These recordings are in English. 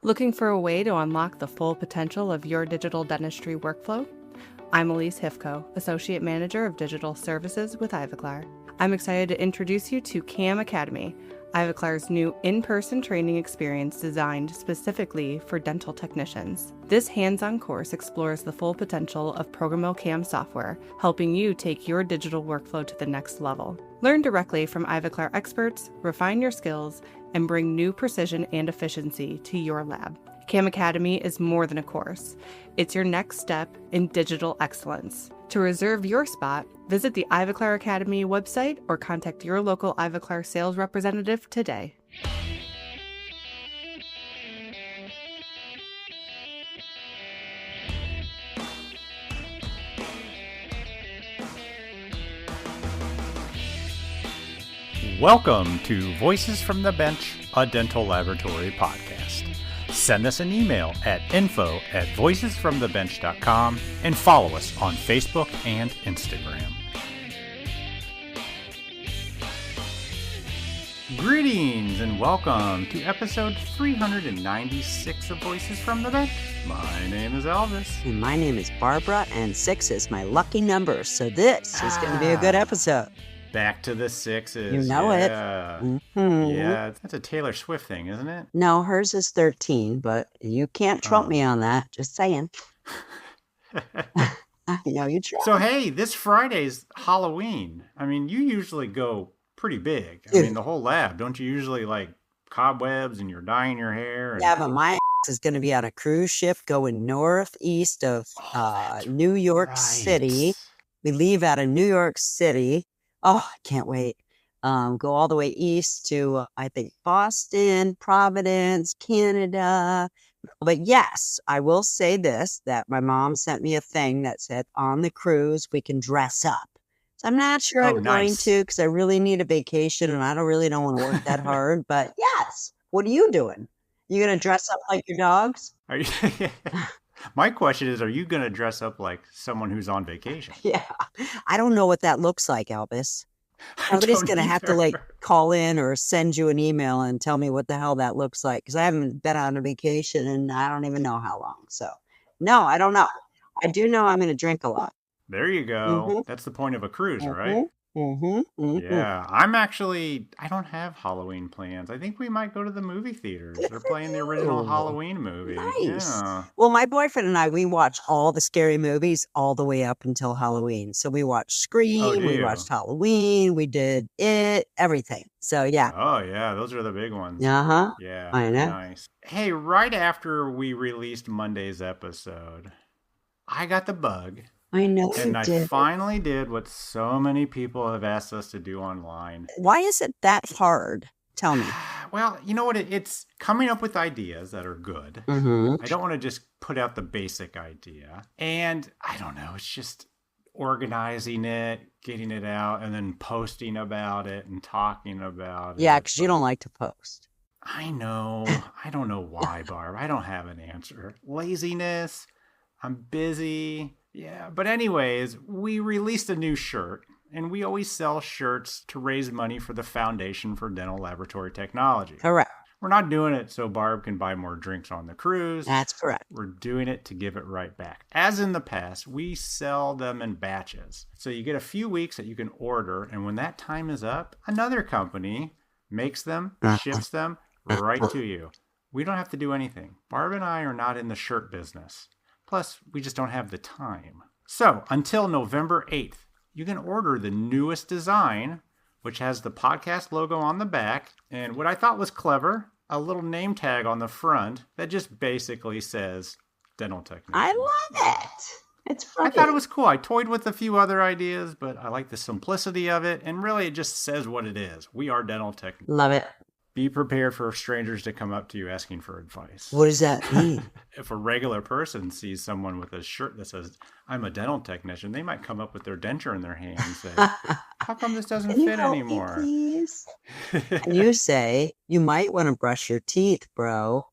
Looking for a way to unlock the full potential of your digital dentistry workflow? I'm Elise Hifko, Associate Manager of Digital Services with Ivoclar. I'm excited to introduce you to CAM Academy, Ivoclar's new in-person training experience designed specifically for dental technicians. This hands-on course explores the full potential of programmable CAM software, helping you take your digital workflow to the next level. Learn directly from Ivoclar experts, refine your skills, and bring new precision and efficiency to your lab. CAM Academy is more than a course. It's your next step in digital excellence. To reserve your spot, visit the Ivoclar Academy website or contact your local Ivoclar sales representative today. Welcome to Voices from the Bench, a dental laboratory podcast. Send us an email at info@voicesfromthebench.com and follow us on Facebook and Instagram. Greetings and welcome to episode 396 of Voices from the Bench. My name is Elvis. And my name is Barbara, and 6 is my lucky number, so this is going to be a good episode. Back to the sixes. You know it. Mm-hmm. Yeah, that's a Taylor Swift thing, isn't it? No, hers is 13, but you can't trump me on that. Just saying. I know you try. So, hey, this Friday's Halloween. I mean, you usually go pretty big. I mean, the whole lab. Don't you usually like cobwebs and you're dyeing your hair? And... Yeah, but my ass is going to be on a cruise ship going northeast of New York City. We leave out of New York City. Oh, I can't wait. Go all the way east to, I think, Boston, Providence, Canada. But yes, I will say this, that my mom sent me a thing that said, on the cruise, we can dress up. So I'm not sure I'm going to, because I really need a vacation, and I don't want to work that hard. But yes, what are you doing? You going to dress up like your dogs? Are you... My question is, are you going to dress up like someone who's on vacation? Yeah. I don't know what that looks like, Elvis. Somebody's going to have to call in or send you an email and tell me what the hell that looks like, because I haven't been on a vacation and I don't even know how long. So, no, I don't know. I do know I'm going to drink a lot. There you go. Mm-hmm. That's the point of a cruise, right? Mm-hmm. Mm-hmm. Yeah. I don't have Halloween plans. I think we might go to the movie theaters. They're playing the original Halloween movie. Nice. Yeah. Well, my boyfriend and I, we watch all the scary movies all the way up until Halloween. So we watched Scream, we watched Halloween, we did It, everything. So yeah. Oh yeah, those are the big ones. Uh-huh. Yeah. I know. Nice. Hey, right after we released Monday's episode, I got the bug. I know. And I finally did what so many people have asked us to do online. Why is it that hard? Tell me. Well, you know what? It's coming up with ideas that are good. Mm-hmm. I don't want to just put out the basic idea. And I don't know. It's just organizing it, getting it out, and then posting about it and talking about it. Yeah, because you don't like to post. I know. I don't know why, Barb. I don't have an answer. Laziness. I'm busy. Yeah, but anyways, we released a new shirt, and we always sell shirts to raise money for the Foundation for Dental Laboratory Technology. Correct. We're not doing it so Barb can buy more drinks on the cruise. That's correct. We're doing it to give it right back. As in the past, we sell them in batches. So you get a few weeks that you can order, and when that time is up, another company makes them, ships them right to you. We don't have to do anything. Barb and I are not in the shirt business. Plus, we just don't have the time. So, until November 8th, you can order the newest design, which has the podcast logo on the back, and what I thought was clever, a little name tag on the front that just basically says Dental Technician. I love it. It's funny. I thought it was cool. I toyed with a few other ideas, but I like the simplicity of it, and really it just says what it is. We are Dental Technicians. Love it. Be prepared for strangers to come up to you asking for advice. What does that mean? If a regular person sees someone with a shirt that says, I'm a dental technician, they might come up with their denture in their hand and say, how come this doesn't fit anymore? Please? And you say, you might want to brush your teeth, bro.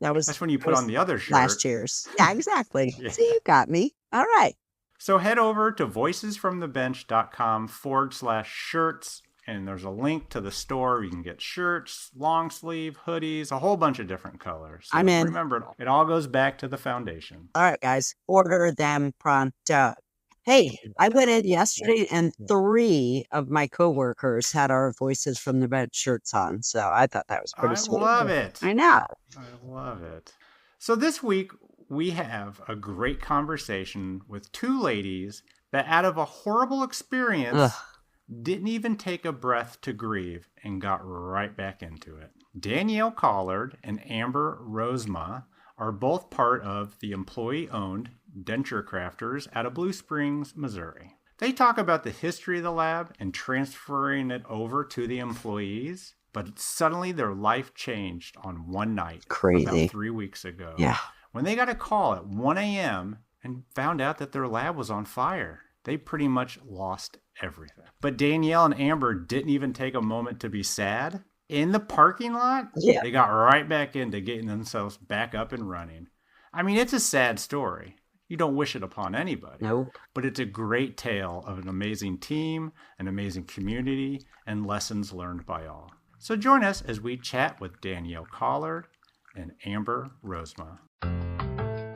That's when you put on the other shirt. Last year's. Yeah, exactly. Yeah. See, you got me. All right. So head over to voicesfromthebench.com/shirts And there's a link to the store. You can get shirts, long sleeve, hoodies, a whole bunch of different colors. So I'm in. Remember, it all goes back to the foundation. All right, guys, order them pronto. Hey, I went in yesterday and 3 of my coworkers had our Voices from the Bench shirts on. So I thought that was pretty sweet. I love it. I know. I love it. So this week, we have a great conversation with 2 ladies that out of a horrible experience didn't even take a breath to grieve and got right back into it. Danielle Collard and Amber Rosema are both part of the employee-owned Denture Crafters out of Blue Springs, Missouri. They talk about the history of the lab and transferring it over to the employees, but suddenly their life changed on one night. Crazy. About 3 weeks ago. Yeah. When they got a call at 1 a.m. and found out that their lab was on fire. They pretty much lost everything. But Danielle and Amber didn't even take a moment to be sad. In the parking lot, they got right back into getting themselves back up and running. I mean, it's a sad story. You don't wish it upon anybody. No. But it's a great tale of an amazing team, an amazing community, and lessons learned by all. So join us as we chat with Danielle Collard and Amber Rosema.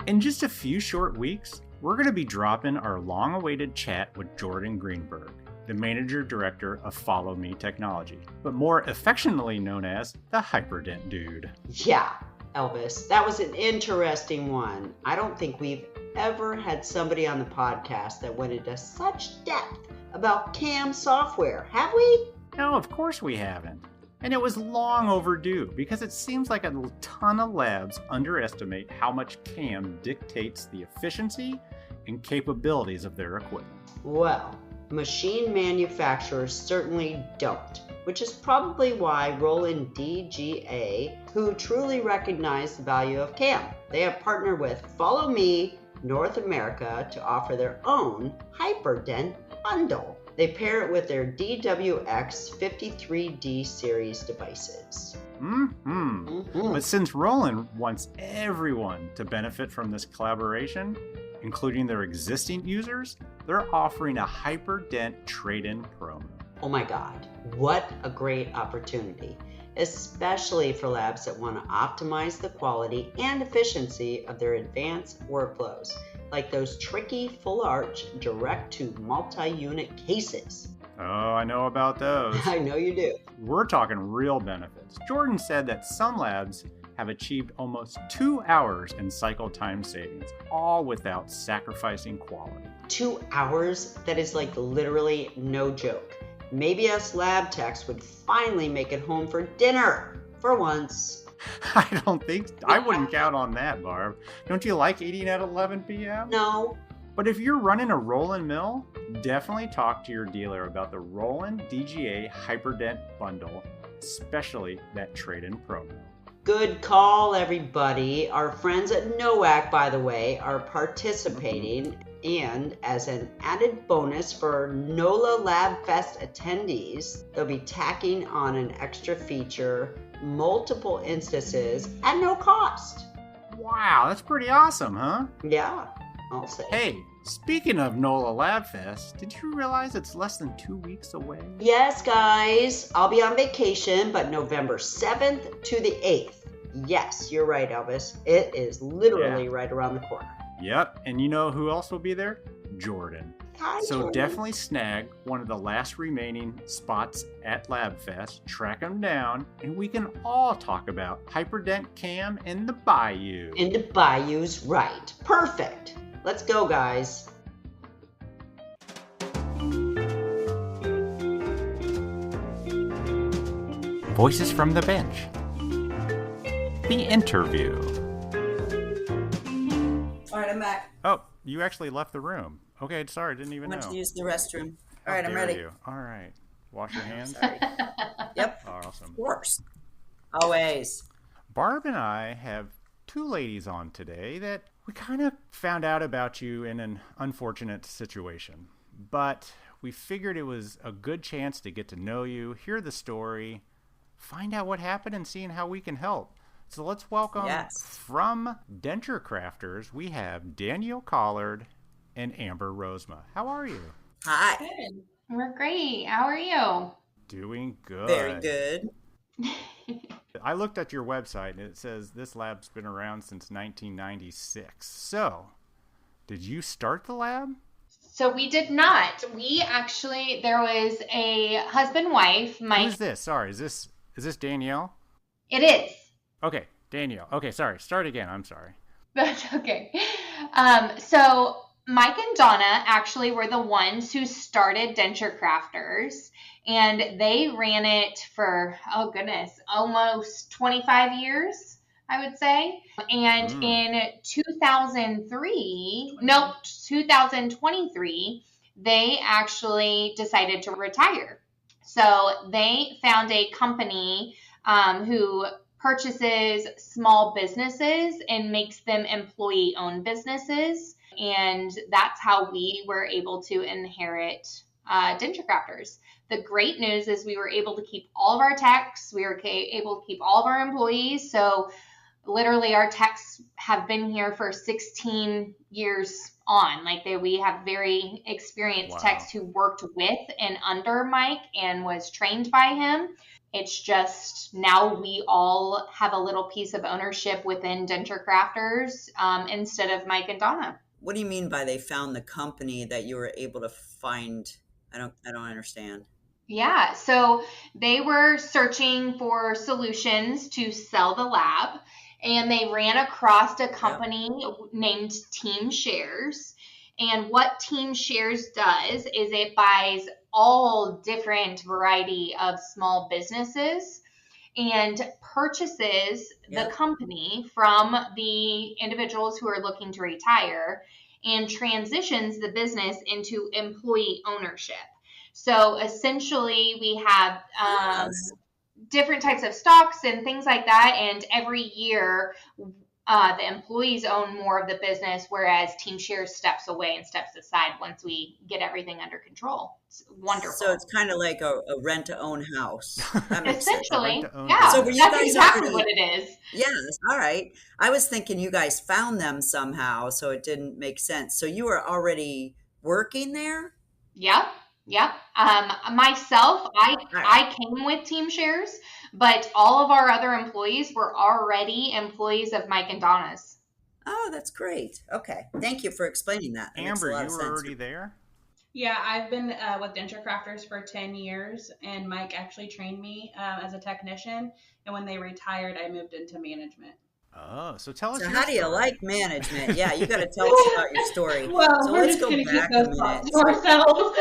In just a few short weeks, we're going to be dropping our long-awaited chat with Jordan Greenberg, the Manager Director of Follow Me Technology, but more affectionately known as the Hyperdent Dude. Yeah, Elvis, that was an interesting one. I don't think we've ever had somebody on the podcast that went into such depth about CAM software, have we? No, of course we haven't. And it was long overdue because it seems like a ton of labs underestimate how much CAM dictates the efficiency and capabilities of their equipment. Well, machine manufacturers certainly don't, which is probably why Roland DGA, who truly recognize the value of CAM. They have partnered with Follow Me North America to offer their own Hyperdent bundle. They pair it with their DWX53D series devices. But since Roland wants everyone to benefit from this collaboration, including their existing users, they're offering a Hyperdent trade-in promo. Oh my God, what a great opportunity, especially for labs that want to optimize the quality and efficiency of their advanced workflows, like those tricky full arch direct to multi-unit cases. Oh, I know about those. I know you do. We're talking real benefits. Jordan said that some labs have achieved almost 2 hours in cycle time savings, all without sacrificing quality. 2 hours? That is like literally no joke. Maybe us lab techs would finally make it home for dinner, for once. I wouldn't count on that, Barb. Don't you like eating at 11 p.m.? No. But if you're running a Roland mill, definitely talk to your dealer about the Roland DGA Hyperdent bundle, especially that trade-in promo. Good call, everybody. Our friends at NOAC, by the way, are participating. And as an added bonus for NOLA Lab Fest attendees, they'll be tacking on an extra feature, multiple instances at no cost. Wow, that's pretty awesome, huh? Yeah, I'll say. Hey, speaking of NOLA Lab Fest, did you realize it's less than 2 weeks away? Yes, guys. I'll be on vacation, but November 7th to the 8th. Yes, you're right, Elvis. It is literally right around the corner. Yep, and you know who else will be there? Jordan. Hi, So Jordan. definitely snag one of the last remaining spots at LabFest, track them down, and we can all talk about Hyperdent Cam in the Bayou. In the bayou's right. Perfect. Let's go, guys. Voices from the Bench. The interview. All right, I'm back. Oh, you actually left the room. Okay, sorry, didn't even Went know. to use the restroom. All right, How I'm dare ready. you. All right. Wash your hands. Yep, Awesome. of course. Always. Barb and I have two ladies on today that we kind of found out about you in an unfortunate situation. But we figured it was a good chance to get to know you, hear the story, find out what happened, and seeing how we can help. So let's welcome from Denture Crafters, we have Danielle Collard and Amber Rosema. How are you? Hi. Good. We're great. How are you? Doing good. Very good. I looked at your website and it says this lab's been around since 1996. So, did you start the lab? So we did not. We actually, there was a husband-wife, Mike. Who's this? Sorry, is this Danielle? It is. Okay, Danielle. Okay, sorry. Start again. I'm sorry. That's okay. So Mike and Donna actually were the ones who started Denture Crafters, and they ran it for, oh goodness, almost 25 years, I would say. And in 2023, they actually decided to retire. So they found a company who purchases small businesses and makes them employee-owned businesses. And that's how we were able to inherit Denture Crafters. The great news is we were able to keep all of our techs. We were able to keep all of our employees. So literally our techs have been here for 16 years on. Like we have very experienced techs who worked with and under Mike and was trained by him. It's just now we all have a little piece of ownership within Denture Crafters instead of Mike and Donna. What do you mean by they found the company that you were able to find? I don't understand. Yeah, so they were searching for solutions to sell the lab, and they ran across a company named Team Shares. And what Team Shares does is it buys all different variety of small businesses and purchases the company from the individuals who are looking to retire and transitions the business into employee ownership. So essentially we have different types of stocks and things like that. And every year the employees own more of the business, whereas Team Shares steps away and steps aside once we get everything under control. It's wonderful. So it's kind of like a rent-to-own house. That makes Essentially, sense. yeah. So were you that's guys exactly already, what it is. Yes, all right. I was thinking you guys found them somehow, so it didn't make sense. So you were already working there? Yep. Myself, I came with Team Shares, but all of our other employees were already employees of Mike and Donna's. Oh, that's great. Okay. Thank you for explaining that. That Amber, makes a lot you of were sense. already there? Yeah, I've been with Denture Crafters for 10 years, and Mike actually trained me as a technician. And when they retired, I moved into management. Oh, so tell us So your how do you story. like management? Yeah, you got to tell us about your story. Well, So we're let's just go going to back keep a those thoughts minute. to ourselves.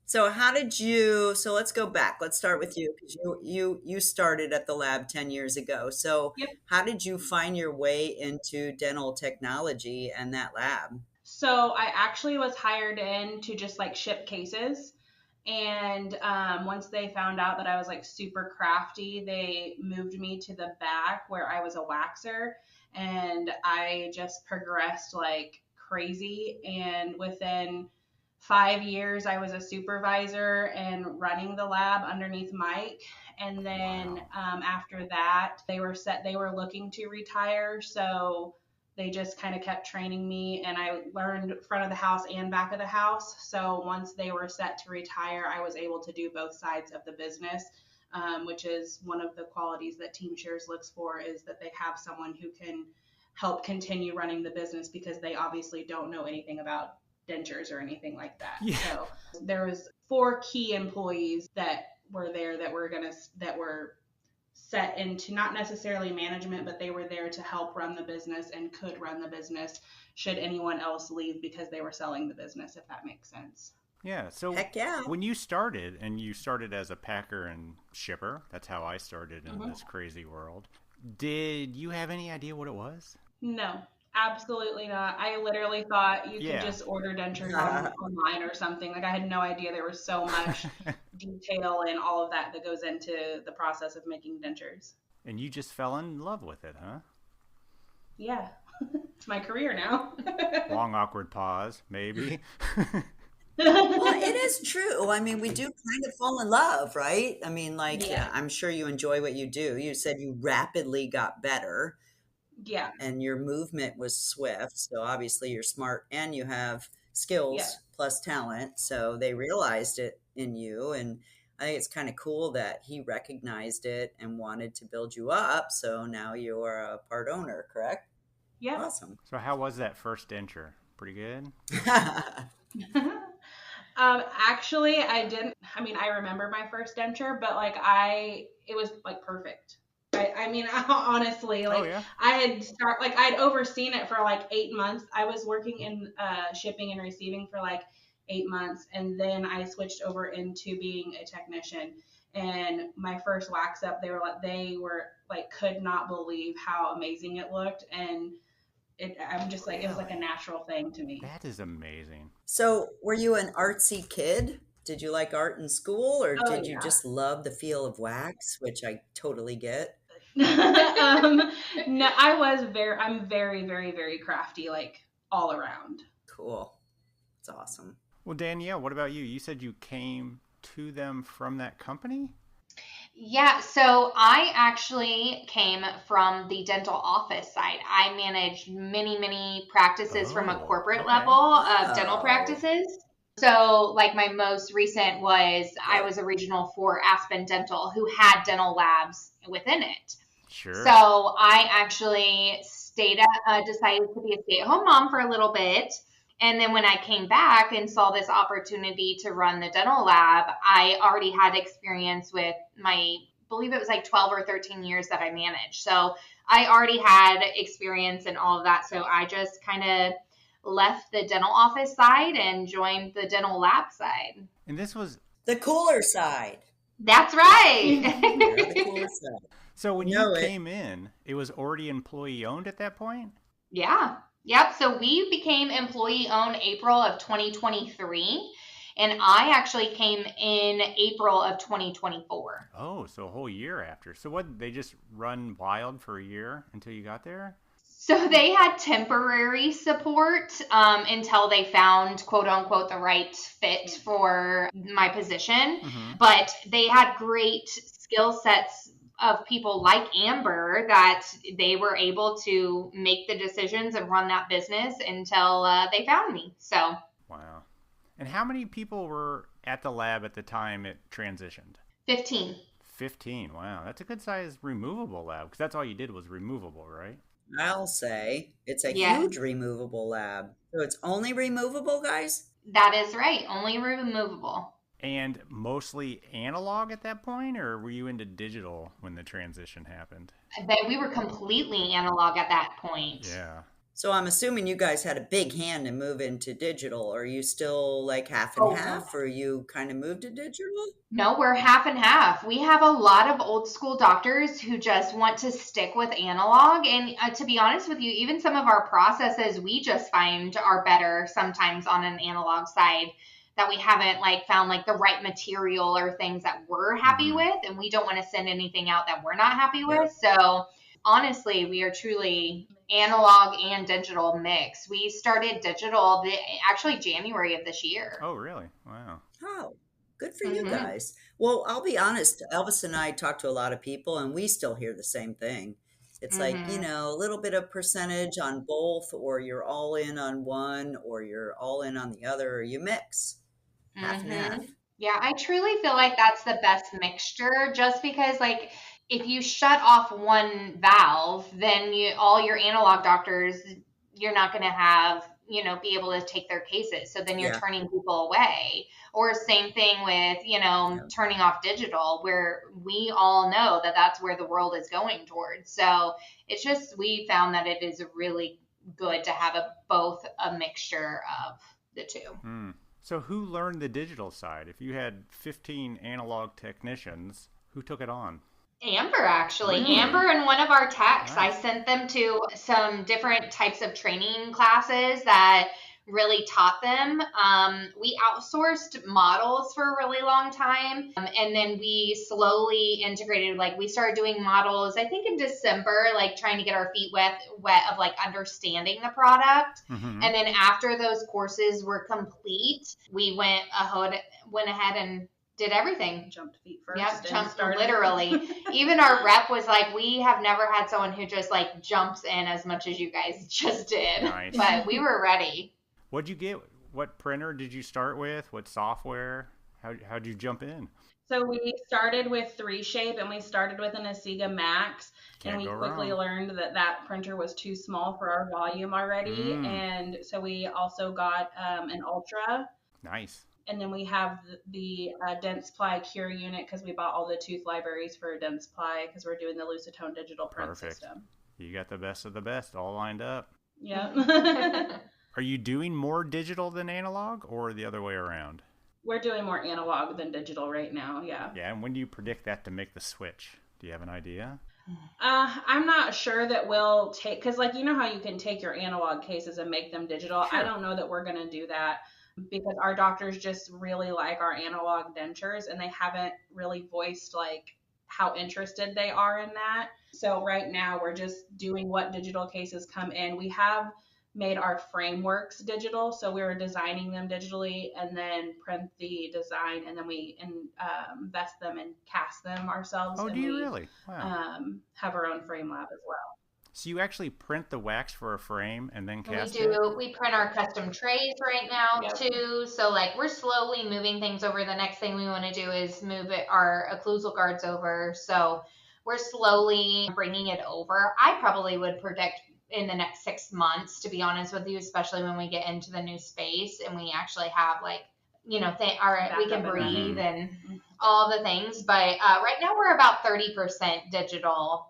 So how did you, so let's go back. Let's start with you because you started at the lab 10 years ago. So how did you find your way into dental technology and that lab? So I actually was hired in to just like ship cases. And once they found out that I was like super crafty, they moved me to the back where I was a waxer. And I just progressed like crazy. And within 5 years, I was a supervisor and running the lab underneath Mike. And then after that, they were looking to retire. So they just kind of kept training me, and I learned front of the house and back of the house. So once they were set to retire, I was able to do both sides of the business, which is one of the qualities that Team Shares looks for, is that they have someone who can help continue running the business because they obviously don't know anything about dentures or anything like that. Yeah. So there was 4 key employees that were there that were set into not necessarily management, but they were there to help run the business and could run the business should anyone else leave because they were selling the business, if that makes sense. Yeah. So Heck yeah. when you started, and you started as a packer and shipper, that's how I started in this crazy world. Did you have any idea what it was? No, absolutely not. I literally thought you could just order dentures online or something. Like I had no idea there was so much detail and all of that goes into the process of making dentures. And you just fell in love with it, huh? Yeah. It's my career now. Long awkward pause, maybe. Well, it is true. I mean, we do kind of fall in love, right? I mean, like, I'm sure you enjoy what you do. You said you rapidly got better. Yeah. And your movement was swift. So obviously you're smart and you have skills plus talent. So they realized it in you. And I think it's kind of cool that he recognized it and wanted to build you up. So now you're a part owner, correct? Yep. Awesome. So how was that first denture? Pretty good? Actually, I didn't. I mean, I remember my first denture, but like it was like perfect. I mean, honestly, like yeah? I'd overseen it for like 8 months. I was working in shipping and receiving for like 8 months, and then I switched over into being a technician. And my first wax up, they were like could not believe how amazing it looked, and I'm just like, it was like a natural thing to me. That is amazing. So were you an artsy kid? Did you like art in school, or did you just love the feel of wax, which I totally get? No, I'm very, very, very crafty, like all around. Cool. It's awesome. Well, Danielle, what about you? You said you came to them from that company? Yeah, so I actually came from the dental office side. I managed many, many practices from a corporate level of dental practices. So like my most recent was I was a regional for Aspen Dental, who had dental labs within it. Sure. So I actually decided to be a stay-at-home mom for a little bit. And then when I came back and saw this opportunity to run the dental lab, I already had experience with I believe it was like 12 or 13 years that I managed. So I already had experience in all of that. So I just kind of left the dental office side and joined the dental lab side. And this was the cooler side. That's right. The cooler side. So when you came in, it was already employee owned at that point? Yeah. Yep. So we became employee owned April of 2023. And I actually came in April of 2024. Oh, so a whole year after. So what, they just run wild for a year until you got there? So they had temporary support until they found, quote unquote, the right fit for my position. Mm-hmm. But they had great skill sets of people like Amber that they were able to make the decisions and run that business until they found me. So. Wow. And how many people were at the lab at the time it transitioned? 15. 15. Wow. That's a good size removable lab, because that's all you did was removable, right? I'll say it's a huge removable lab. So it's only removable, guys? That is right. Only removable. And mostly analog at that point, or were you into digital when the transition happened? We were completely analog at that point. Yeah. So I'm assuming you guys had a big hand to move into digital. Are you still like half and half, or you kind of moved to digital? No, we're half and half. We have a lot of old school doctors who just want to stick with analog. And to be honest with you, even some of our processes we just find are better sometimes on an analog side, that we haven't found the right material or things that we're happy with. And we don't want to send anything out that we're not happy with. So honestly, we are truly analog and digital mix. We started digital actually January of this year. Oh, really? Wow. Oh, good for you guys. Well, I'll be honest. Elvis and I talk to a lot of people, and we still hear the same thing. It's like, a little bit of percentage on both, or you're all in on one, or you're all in on the other, or you mix half and half. Yeah, I truly feel like that's the best mixture, just because if you shut off one valve, then all your analog doctors, you're not going to have, be able to take their cases. So then you're turning people away. Or same thing with, turning off digital, where we all know that that's where the world is going towards. So it's just, we found that it is really good to have both a mixture of the two. So who learned the digital side? If you had 15 analog technicians, who took it on? Amber, actually. Really? Amber and one of our techs. Nice. I sent them to some different types of training classes that really taught them. We outsourced models for a really long time. And then we slowly integrated, we started doing models, I think in December, trying to get our feet wet of understanding the product. And then after those courses were complete, we went ahead and did everything. Jumped feet first. Yep, jumped literally. Even our rep was like, we have never had someone who just jumps in as much as you guys just did. Nice. But we were ready. What'd you get? What printer did you start with? What software? How'd you jump in? So we started with 3Shape and we started with an Asiga Max, and Can't we go quickly wrong. learned that that printer was too small for our volume already. And so we also got an Ultra, Nice. and then we have the Dentsply Cure unit because we bought all the tooth libraries for Dentsply because we're doing the Lucitone digital print Perfect. system. You got the best of the best all lined up. Yep. Are you doing more digital than analog or the other way around? We're doing more analog than digital right now, yeah. Yeah, and when do you predict that to make the switch? Do you have an idea? I'm not sure that we'll take, because like, you know how you can take your analog cases and make them digital? Sure. I don't know that we're going to do that because our doctors just really like our analog dentures, and they haven't really voiced like how interested they are in that. So right now we're just doing what digital cases come in. We have made our frameworks digital, so we were designing them digitally and then print the design, and then we invest them and cast them ourselves. Oh, and do you we, really? Wow. have our own frame lab as well. So you actually print the wax for a frame and then cast We it? do. We print our custom trays right now Yep. too. So like we're slowly moving things over. The next thing we want to do is move our occlusal guards over. So we're slowly bringing it over. I probably would predict in the next 6 months, to be honest with you, especially when we get into the new space and we actually have like, we can Backup breathe and Mhm. all the things. But right now we're about 30% digital,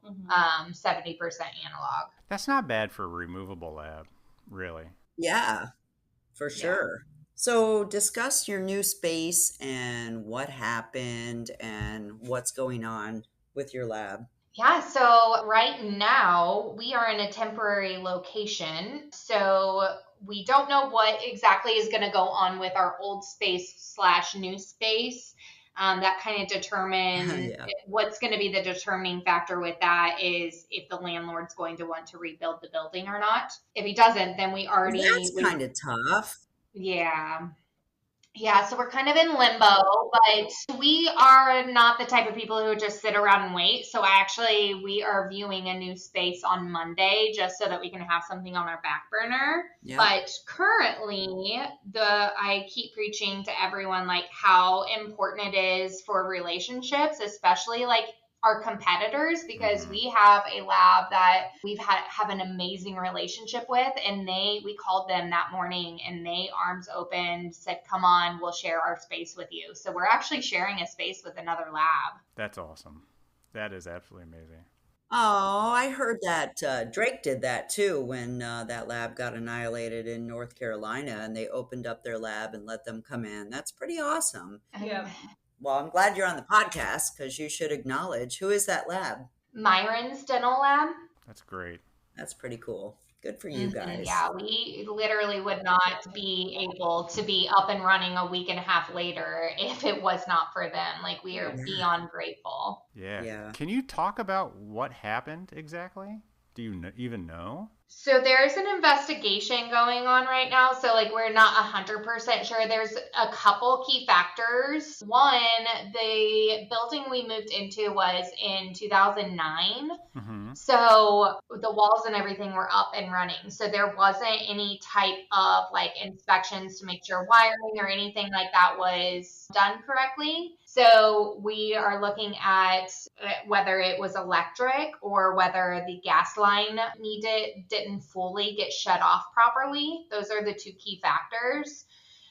70% analog. That's not bad for a removable lab, really. Yeah, for sure. So discuss your new space and what happened and what's going on with your lab. Yeah, so right now we are in a temporary location. So we don't know what exactly is going to go on with our old space / new space. That kind of determines Yeah. what's going to be the determining factor with that is if the landlord's going to want to rebuild the building or not. If he doesn't, then That's kind of tough. yeah. Yeah, so we're kind of in limbo, but we are not the type of people who just sit around and wait. So we are viewing a new space on Monday just so that we can have something on our back burner. Yeah. But currently, I keep preaching to everyone like how important it is for relationships, especially like our competitors, because we have a lab that have an amazing relationship with, and we called them that morning and they arms open said, come on, we'll share our space with you. So we're actually sharing a space with another lab. That's awesome. That is absolutely amazing. Oh, I heard that Drake did that too when that lab got annihilated in North Carolina and they opened up their lab and let them come in. That's pretty awesome. Yep. Well, I'm glad you're on the podcast because you should acknowledge who is that lab. Myron's Dental Lab. That's great. That's pretty cool. Good for you guys. Yeah, we literally would not be able to be up and running a week and a half later if it was not for them. Like, we are beyond grateful. Yeah. Can you talk about what happened exactly? Do you even know? So there's an investigation going on right now. So like we're not 100% sure. There's a couple key factors. One, the building we moved into was in 2009. So the walls and everything were up and running. So there wasn't any type of like inspections to make sure wiring or anything like that was done correctly. So we are looking at whether it was electric or whether the gas line didn't fully get shut off properly. Those are the two key factors.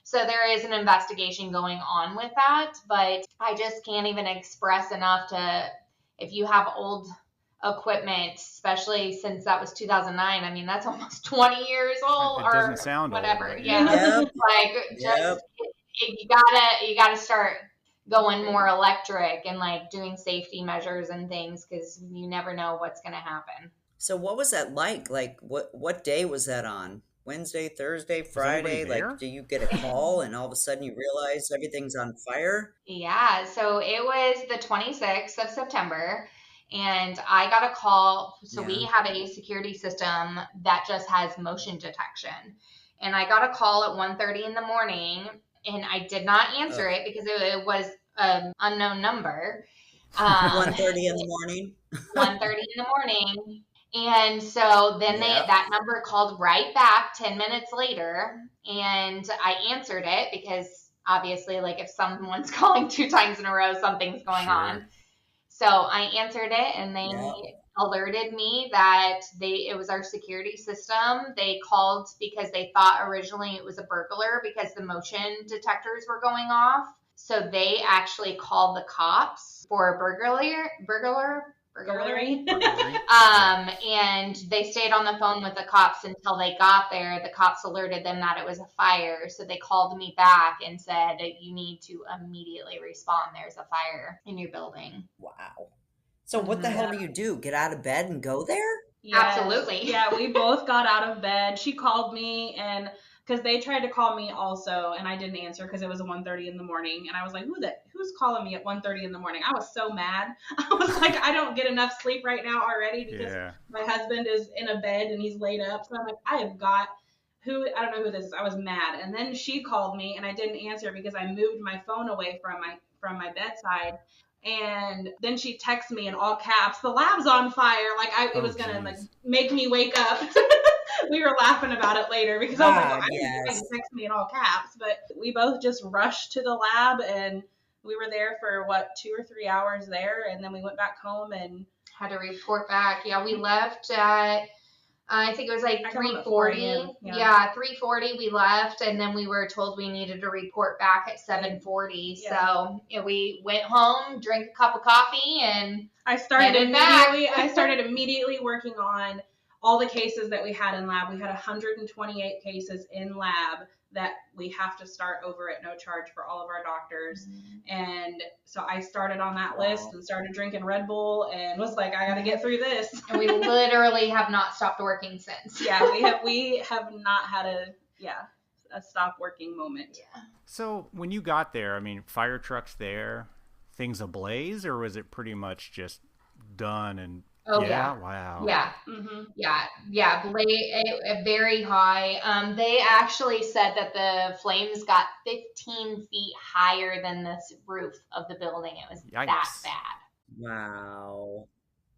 So there is an investigation going on with that, but I just can't even express enough if you have old equipment, especially since that was 2009. I mean, that's almost 20 years old It doesn't sound whatever. old. Yeah. Yep. Like you gotta start going more electric and like doing safety measures and things because you never know what's going to happen. So what was that like? Like what day was that on? Wednesday, Thursday, Friday? Like, do you get a call and all of a sudden you realize everything's on fire? Yeah. So it was the 26th of September. And I got a call. So we have a security system that just has motion detection. And I got a call at 1:30 in the morning. And I did not answer it because it was an unknown number. 1:30 in the morning. 1:30 in the morning. And so then that number called right back 10 minutes later. And I answered it because obviously, like if someone's calling 2 times in a row, something's going on. So I answered it, and they alerted me that it was our security system. They called because they thought originally it was a burglar because the motion detectors were going off. So they actually called the cops for a burglary. And they stayed on the phone with the cops until they got there. The cops alerted them that it was a fire. So they called me back and said, you need to immediately respond. There's a fire in your building. Wow. So what the hell do you do? Get out of bed and go there? Yes. Absolutely. Yeah, we both got out of bed. She called me, and because they tried to call me also, and I didn't answer because it was 1:30 in the morning, and I was like, who's calling me at 1:30 in the morning? I was so mad. I was like, I don't get enough sleep right now already because my husband is in a bed and he's laid up. So I'm like, I don't know who this is. I was mad. And then she called me, and I didn't answer because I moved my phone away from my bedside. And then she texted me in all caps, the lab's on fire. Like it was going to like make me wake up. We were laughing about it later because I was like, well, I didn't text me in all caps, but we both just rushed to the lab, and we were there for 2 or 3 hours there. And then we went back home and had to report back. Yeah. We left at, I think it was like 3:40. Yeah, 3:40 we left, and then we were told we needed to report back at 7:40. Yeah. So we went home, drank a cup of coffee, and I started immediately working on all the cases that we had in lab. We had 128 cases in lab that we have to start over at no charge for all of our doctors. And so I started on that list and started drinking Red Bull and was like, I got to get through this. And we literally have not stopped working since. Yeah, we have not had a stop working moment. Yeah. So when you got there, I mean, fire trucks there, things ablaze, or was it pretty much just done and wow. Yeah. Very high. They actually said that the flames got 15 feet higher than the roof of the building. It was that bad. Wow.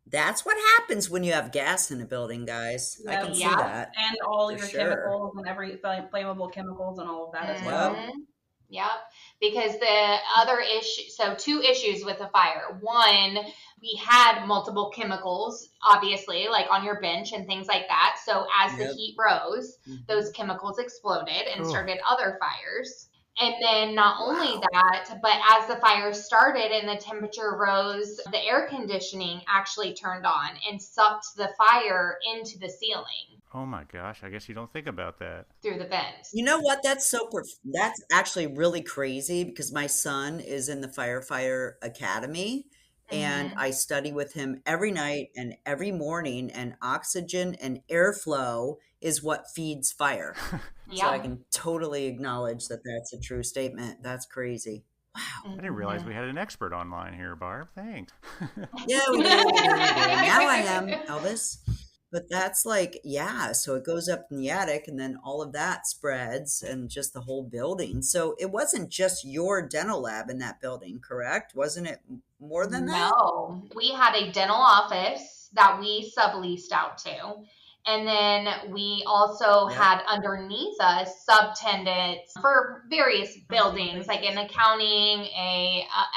That's what happens when you have gas in a building, guys. I can see that. And all your chemicals and every flammable chemicals and all of that as well. Yep. Because the other issue, so 2 issues with the fire. One, we had multiple chemicals, obviously, like on your bench and things like that. So as the heat rose, those chemicals exploded and started other fires. And then not only that, but as the fire started and the temperature rose, the air conditioning actually turned on and sucked the fire into the ceiling. Oh my gosh, I guess you don't think about that. Through the vents. You know what? That's actually really crazy because my son is in the firefighter academy and I study with him every night and every morning, and oxygen and airflow is what feeds fire. So I can totally acknowledge that that's a true statement. That's crazy. Wow. I didn't realize we had an expert online here, Barb. Thanks. Yeah, we do. Now I am, Elvis. But that's like, so it goes up in the attic and then all of that spreads and just the whole building. So it wasn't just your dental lab in that building, correct? Wasn't it more than that? No, we had a dental office that we subleased out to. And then we also had underneath us subtenants for various buildings, like in accounting,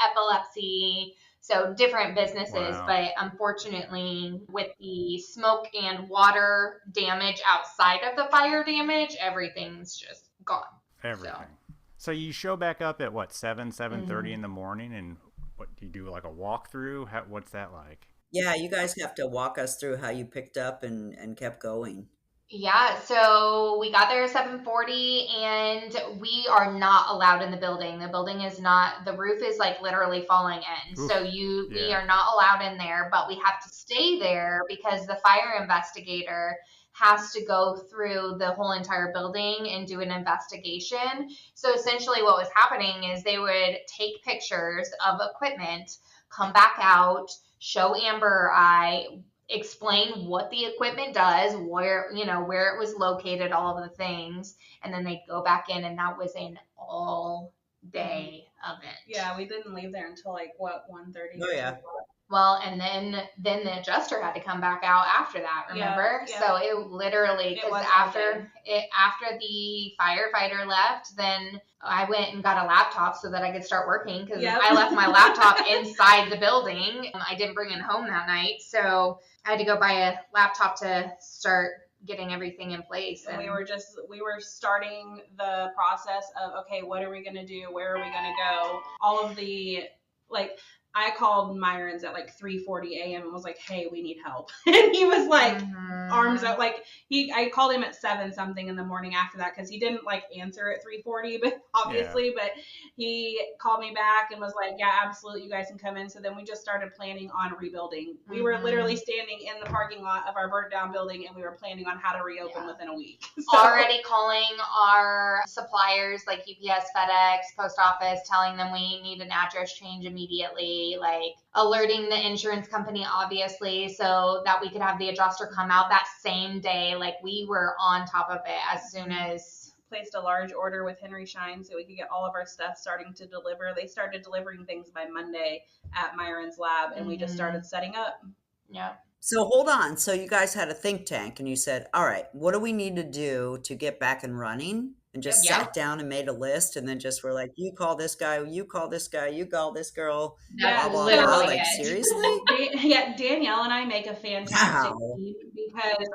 epilepsy, so different businesses. But unfortunately, with the smoke and water damage outside of the fire damage, everything's just gone. Everything. So you show back up at what, 7:30 in the morning, and what do you do, like a walkthrough? What's that like? Yeah, you guys have to walk us through how you picked up and kept going. Yeah, so we got there at 7:40 and we are not allowed in the building. The building is not, the roof is like literally falling in. Oof. So we are not allowed in there, but we have to stay there because the fire investigator has to go through the whole entire building and do an investigation. So essentially what was happening is they would take pictures of equipment, come back out, show Amber or I, explain what the equipment does, where it was located, all of the things, and then they'd go back in, and that was an all day event. Yeah, we didn't leave there until like 1:30. Oh yeah. Well, and then the adjuster had to come back out after that, remember? Yeah. So it literally, It because was after the firefighter left, then I went and got a laptop so that I could start working, because Yep. I left my laptop inside the building. I didn't bring it home that night, so I had to go buy a laptop to start getting everything in place. And we were starting the process of, okay, what are we going to do? Where are we going to go? All of the, like, I called Myron's at like 3:40 a.m. and was like, hey, we need help. And he was like, arms out. Like, I called him at 7 something in the morning after that, because he didn't like answer at 3:40, but obviously, but he called me back and was like, yeah, absolutely, you guys can come in. So then we just started planning on rebuilding. We were literally standing in the parking lot of our burnt down building, and we were planning on how to reopen within a week. So, already calling our suppliers like UPS, FedEx, post office, telling them we need an address change immediately, like alerting the insurance company, obviously, so that we could have the adjuster come out that same day. Like, we were on top of it as soon as placed a large order with Henry Schein so we could get all of our stuff starting to deliver. They started delivering things by Monday at Myron's lab, and we just started setting up. Yeah. So hold on. So you guys had a think tank and you said, all right, what do we need to do to get back and running? And just sat down and made a list, and then just were like, you call this guy, you call this guy, you call this girl, blah, blah, blah. Like, seriously? Yeah, Danielle and I make a fantastic team, because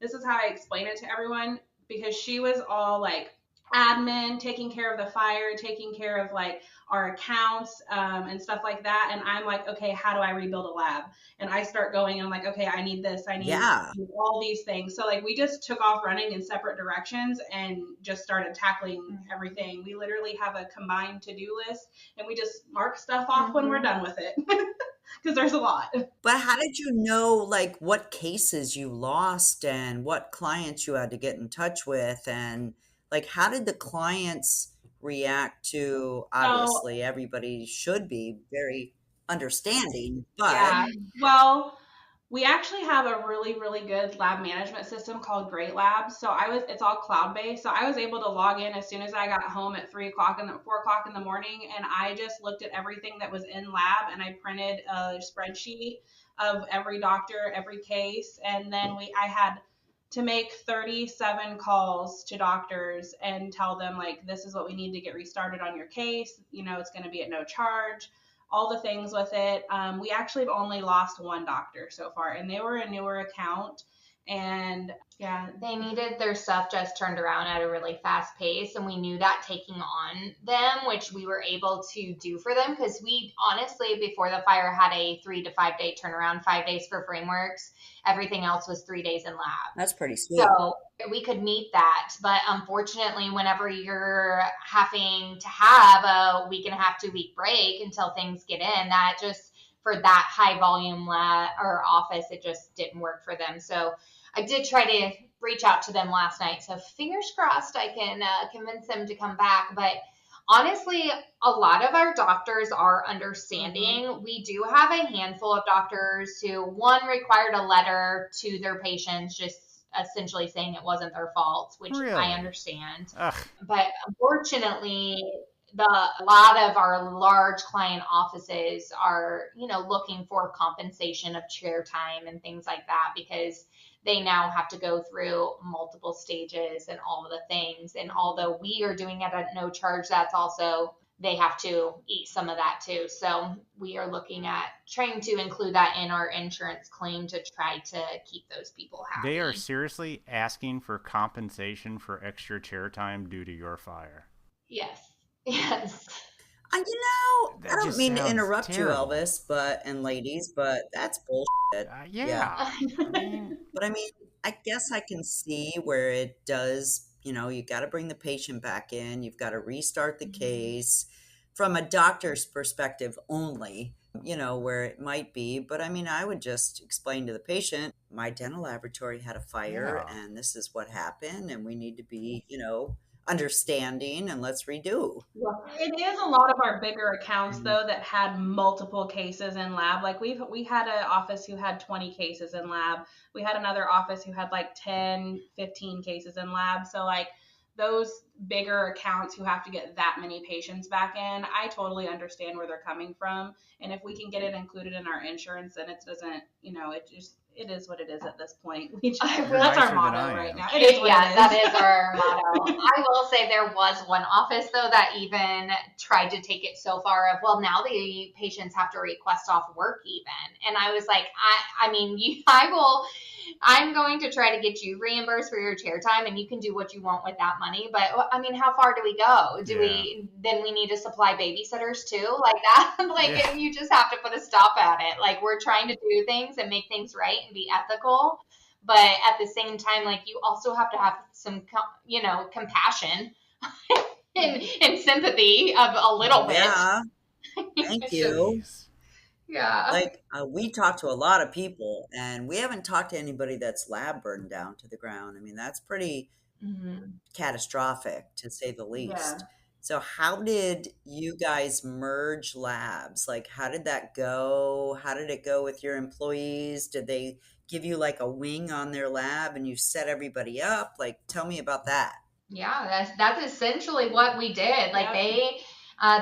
this is how I explain it to everyone, because she was all like admin, taking care of the fire, taking care of like our accounts and stuff like that. And I'm like, okay, how do I rebuild a lab? And I start going, and I'm like, okay, I need this, I need all these things. So like, we just took off running in separate directions and just started tackling everything. We literally have a combined to-do list, and we just mark stuff off when we're done with it. Because there's a lot. But how did you know, like, what cases you lost and what clients you had to get in touch with? And, like, how did the clients react to, obviously, everybody should be very understanding, but... Well, we actually have a really, really good lab management system called Great Labs. So it's all cloud-based. So I was able to log in as soon as I got home at 4 o'clock in the morning, and I just looked at everything that was in lab, and I printed a spreadsheet of every doctor, every case, and then I had to make 37 calls to doctors and tell them, like, this is what we need to get restarted on your case. You know, it's going to be at no charge. All the things with it. We actually have only lost one doctor so far, and they were a newer account, and they needed their stuff just turned around at a really fast pace, and we knew that taking on them, which we were able to do for them, because we honestly, before the fire, had a 3 to 5 day turnaround, 5 days for frameworks. Everything else was 3 days in lab. That's pretty sweet. So we could meet that. But unfortunately, whenever you're having to have a week and a half, 2 week break until things get in, that just, for that high volume lab or office, it just didn't work for them. So I did try to reach out to them last night. So fingers crossed I can convince them to come back. But honestly, a lot of our doctors are understanding. We do have a handful of doctors who, one, required a letter to their patients just essentially saying it wasn't their fault, which I understand. But unfortunately, a lot of our large client offices are, looking for compensation of chair time and things like that, because they now have to go through multiple stages and all of the things. And although we are doing it at no charge, that's also, they have to eat some of that too. So we are looking at trying to include that in our insurance claim to try to keep those people happy. They are seriously asking for compensation for extra chair time due to your fire. Yes. I don't mean to interrupt terrible. You, Elvis, and ladies, but that's bullshit. But I mean, I guess I can see where it does, you got to bring the patient back in. You've got to restart the case from a doctor's perspective only, where it might be. But I mean, I would just explain to the patient, my dental laboratory had a fire and this is what happened. And we need to be, understanding, and let's redo. It is a lot of our bigger accounts though that had multiple cases in lab. Like we had an office who had 20 cases in lab. We had another office who had like 10, 15 cases in lab. So like those bigger accounts who have to get that many patients back in, I totally understand where they're coming from. And if we can get it included in our insurance, then it doesn't, it is what it is at this point. That's our motto right now. It is what it is. That is our motto. I will say there was one office though that even tried to take it so far of, well, now the patients have to request off work even. And I was like, I'm going to try to get you reimbursed for your chair time, and you can do what you want with that money. But I mean, how far do we go? Then we need to supply babysitters too, like that? You just have to put a stop at it. Like, we're trying to do things and make things right and be ethical. But at the same time, like, you also have to have some, compassion and sympathy of a little bit. Yeah. Thank you. Yeah. Like, we talk to a lot of people, and we haven't talked to anybody that's lab burned down to the ground. I mean, that's pretty catastrophic, to say the least. Yeah. So how did you guys merge labs? Like, how did that go? How did it go with your employees? Did they give you like a wing on their lab and you set everybody up? Like, tell me about that. Yeah, that's essentially what we did. Like,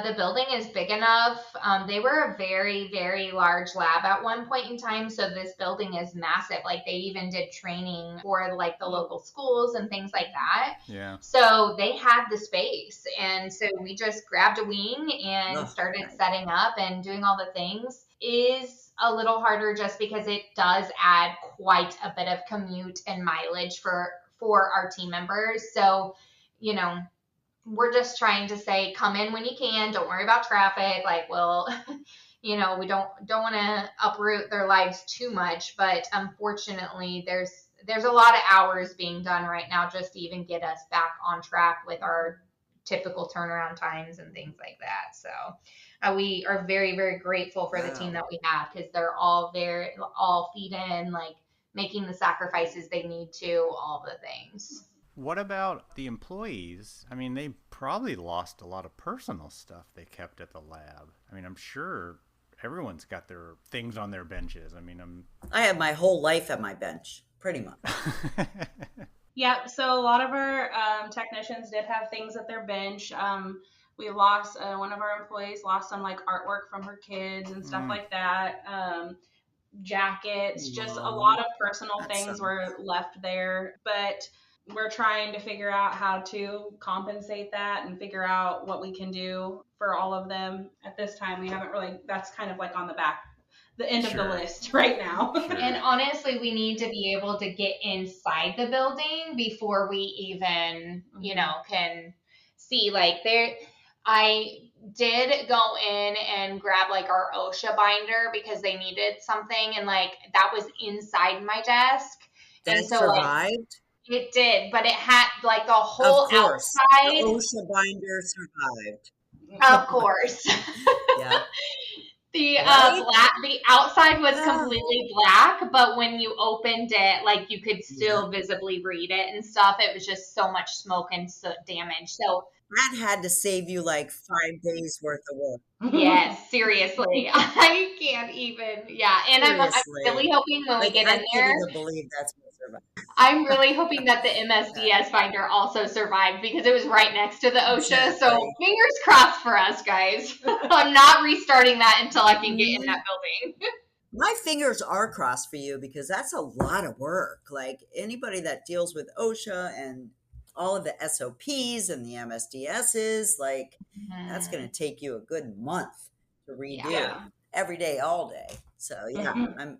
the building is big enough. They were a very, very large lab at one point in time. So this building is massive. Like, they even did training for like the local schools and things like that. Yeah. So they had the space. And so we just grabbed a wing and started setting up and doing all the things. Is a little harder just because it does add quite a bit of commute and mileage for our team members. So, we're just trying to say, come in when you can. Don't worry about traffic. Like, well, we don't want to uproot their lives too much. But unfortunately, there's a lot of hours being done right now just to even get us back on track with our typical turnaround times and things like that. So we are very, very grateful for the team that we have, because they're all feed in, like making the sacrifices they need to, all the things. What about the employees? I mean, they probably lost a lot of personal stuff they kept at the lab. I mean, I'm sure everyone's got their things on their benches. I mean, I have my whole life at my bench, pretty much. Yeah, so a lot of our technicians did have things at their bench. We lost, one of our employees lost some like artwork from her kids and stuff like that. Jackets, just a lot of personal things were left there. But we're trying to figure out how to compensate that and figure out what we can do for all of them. At this time, we haven't really, that's kind of like on the end of the list right now. And honestly, we need to be able to get inside the building before we even, can see like I did go in and grab like our OSHA binder because they needed something, and like that was inside my desk. That survived? It did, but it had like the whole outside. The OSHA binder survived. Of course. Yeah. The outside was completely black, but when you opened it, like you could still visibly read it and stuff. It was just so much smoke and soot damage. So that had to save you like 5 days worth of work. Yes, seriously. I can't even. Yeah, and I'm really hoping when we get in there. I can't believe that's what survived. I'm really hoping that the MSDS binder also survived, because it was right next to the OSHA. So fingers crossed for us, guys. I'm not restarting that until I can get in that building. My fingers are crossed for you, because that's a lot of work. Like, anybody that deals with OSHA and all of the SOPs and the MSDSs, like, that's going to take you a good month to redo every day, all day. So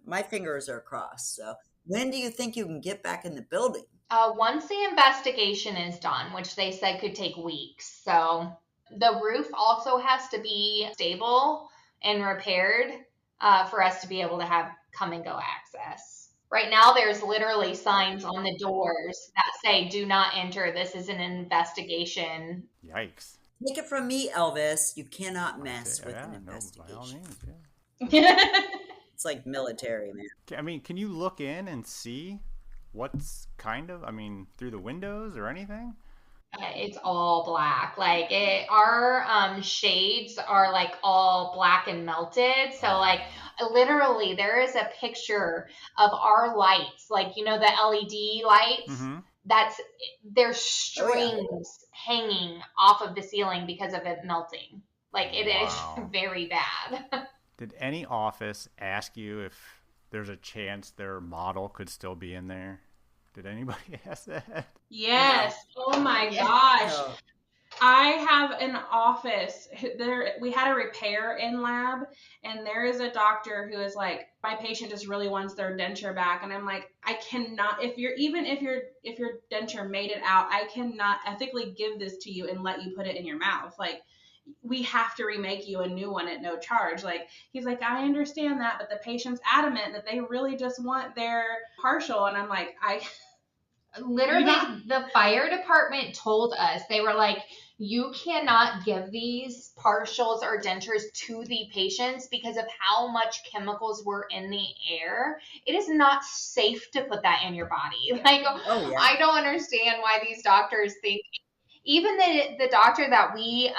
my fingers are crossed. So when do you think you can get back in the building? Once the investigation is done, which they said could take weeks. So the roof also has to be stable and repaired for us to be able to have come and go access. Right now, there's literally signs on the doors that say, "Do not enter. This is an investigation." Yikes. Take it from me, Elvis. You cannot mess with an investigation. By all means, It's like military, man. I mean, can you look in and see what's through the windows or anything? It's all black. Like our shades are like all black and melted. So like literally there is a picture of our lights, like, the LED lights there's strings hanging off of the ceiling because of it melting. Like, it is very bad. Did any office ask you if there's a chance their model could still be in there? Did anybody ask that? Yes. Oh my gosh. I have an office there. We had a repair in lab, and there is a doctor who is like, my patient just really wants their denture back. And I'm like, I cannot, if your denture made it out, I cannot ethically give this to you and let you put it in your mouth. Like, we have to remake you a new one at no charge. Like, he's like, I understand that, but the patient's adamant that they really just want their partial. And I'm like, literally, the fire department told us, they were like, you cannot give these partials or dentures to the patients because of how much chemicals were in the air. It is not safe to put that in your body. Like, I don't understand why these doctors think. Even the doctor that we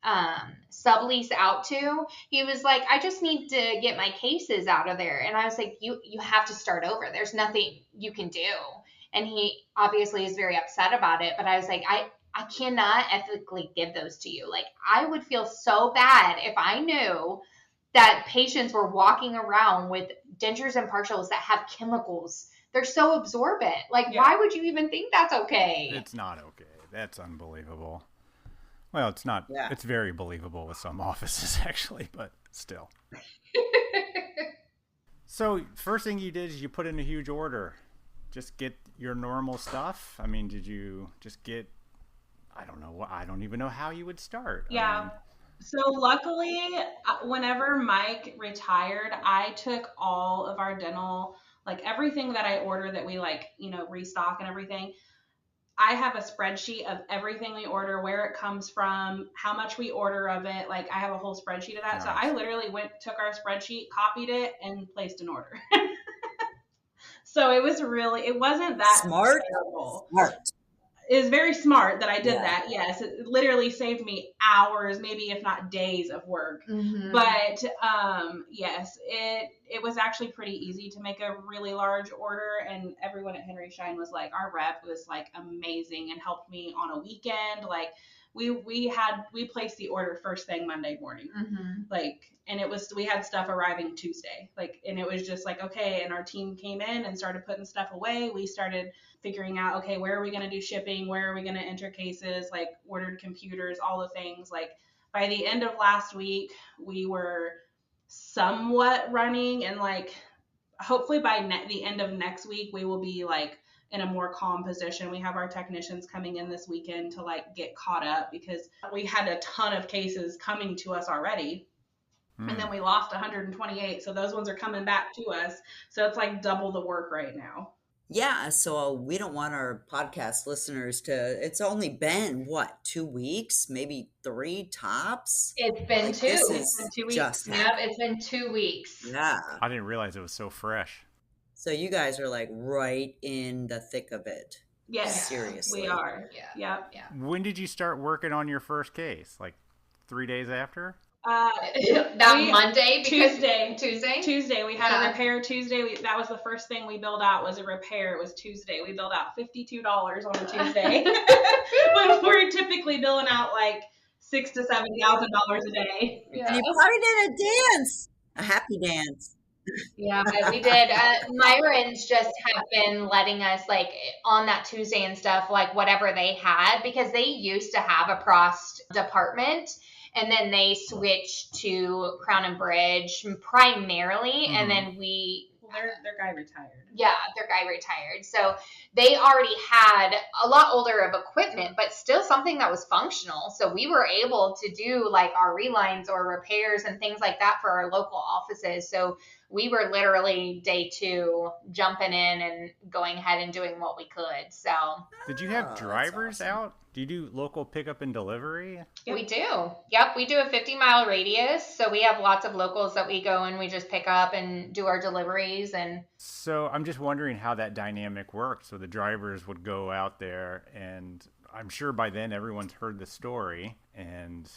sublease out to, he was like, I just need to get my cases out of there. And I was like, you have to start over. There's nothing you can do. And he obviously is very upset about it. But I was like, I cannot ethically give those to you. Like, I would feel so bad if I knew that patients were walking around with dentures and partials that have chemicals. They're so absorbent. Like, why would you even think that's okay? It's not okay. That's unbelievable. Well, it's not. Yeah. It's very believable with some offices, actually, but still. So, first thing you did is you put in a huge order. Just get your normal stuff? I mean, did you just get, I don't know, I don't even know how you would start. Yeah. So luckily, whenever Mike retired, I took all of our dental, like everything that I order that we like, restock and everything. I have a spreadsheet of everything we order, where it comes from, how much we order of it. Like, I have a whole spreadsheet of that. Nice. So I literally took our spreadsheet, copied it, and placed an order. So it wasn't that smart. terrible. Smart. It was very smart that I did that. Yes, it literally saved me hours, maybe if not days of work. Mm-hmm. But yes, it was actually pretty easy to make a really large order, and everyone at Henry Schein was like, our rep was like amazing and helped me on a weekend. Like, we placed the order first thing Monday morning. Mm-hmm. Like, and we had stuff arriving Tuesday. Like, and it was just like, okay. And our team came in and started putting stuff away. We started figuring out, okay, where are we going to do shipping? Where are we going to enter cases? Like, ordered computers, all the things. Like, by the end of last week, we were somewhat running, and like, hopefully by the end of next week, we will be like in a more calm position. We have our technicians coming in this weekend to like get caught up, because we had a ton of cases coming to us already. And then we lost 128. So those ones are coming back to us. So it's like double the work right now. Yeah. So we don't want our podcast listeners it's only been 2 weeks, maybe 3 tops. It's been 2. It's been 2 weeks. Yep. It's been 2 weeks. Yeah. I didn't realize it was so fresh. So you guys are like right in the thick of it. Yes. Seriously. We are. Yeah. When did you start working on your first case? Like 3 days after? Monday, Tuesday. We had a repair Tuesday. That was the first thing we billed out, was a repair. It was Tuesday. We billed out $52 on a Tuesday. When we're typically billing out like $6,000 to $7,000 a day. Yeah. And you probably did a dance, a happy dance. Yeah, but we did. Myrons just have been letting us, like, on that Tuesday and stuff, like whatever they had, because they used to have a Prost department. And then they switched to Crown and Bridge primarily, and then their guy retired. Yeah, their guy retired. So they already had a lot older of equipment, but still something that was functional. So we were able to do like our relines or repairs and things like that for our local offices. So we were literally day 2 jumping in and going ahead and doing what we could. So did you have drivers out? Do you do local pickup and delivery? Yep. We do. Yep. We do a 50-mile radius. So we have lots of locals that we go and we just pick up and do our deliveries. And so I'm just wondering how that dynamic worked. So the drivers would go out there, and I'm sure by then everyone's heard the story, and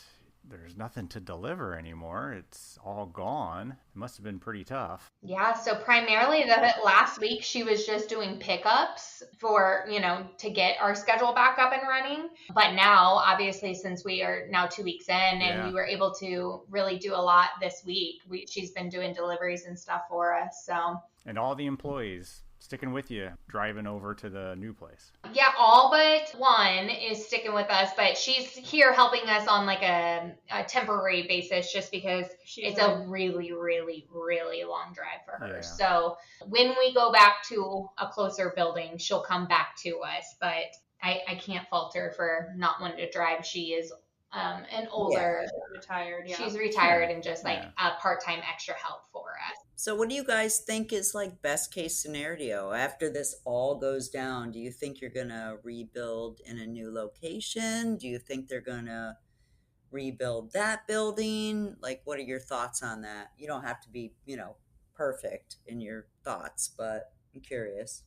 there's nothing to deliver anymore. It's all gone. It must have been pretty tough. Yeah, so primarily the last week she was just doing pickups for, to get our schedule back up and running. But now, obviously, since we are now 2 weeks in and we were able to really do a lot this week, she's been doing deliveries and stuff for us. So. And all the employees sticking with you, driving over to the new place. Yeah, all but one is sticking with us, but she's here helping us on like a temporary basis just because it's a really, really, really long drive for her. Yeah. So when we go back to a closer building, she'll come back to us, but I can't fault her for not wanting to drive. She is an older, retired. Yeah. She's retired and just like a part-time extra help for us. So what do you guys think is like best case scenario after this all goes down? Do you think you're going to rebuild in a new location? Do you think they're going to rebuild that building? Like, what are your thoughts on that? You don't have to be, perfect in your thoughts, but I'm curious.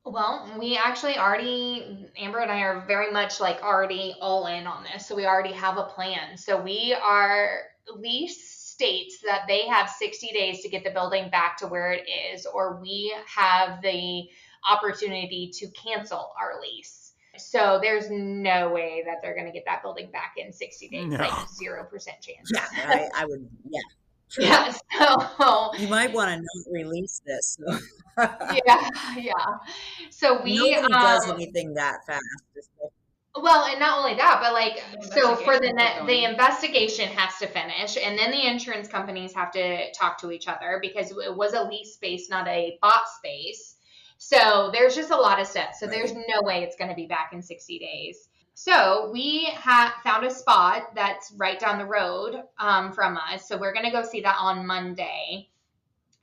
Well, we actually Amber and I are very much like already all in on this. So we already have a plan. So lease states that they have 60 days to get the building back to where it is, or we have the opportunity to cancel our lease. So there's no way that they're going to get that building back in 60 days, like 0% chance. Yeah, I would, yeah. Yeah, so you might want to not release this. So. yeah. So nobody does anything that fast. Well, and not only that, but like, so for the investigation has to finish, and then the insurance companies have to talk to each other because it was a lease space, not a bought space. So there's just a lot of steps. So there's no way it's going to be back in 60 days. So we found a spot that's right down the road from us. So we're going to go see that on Monday.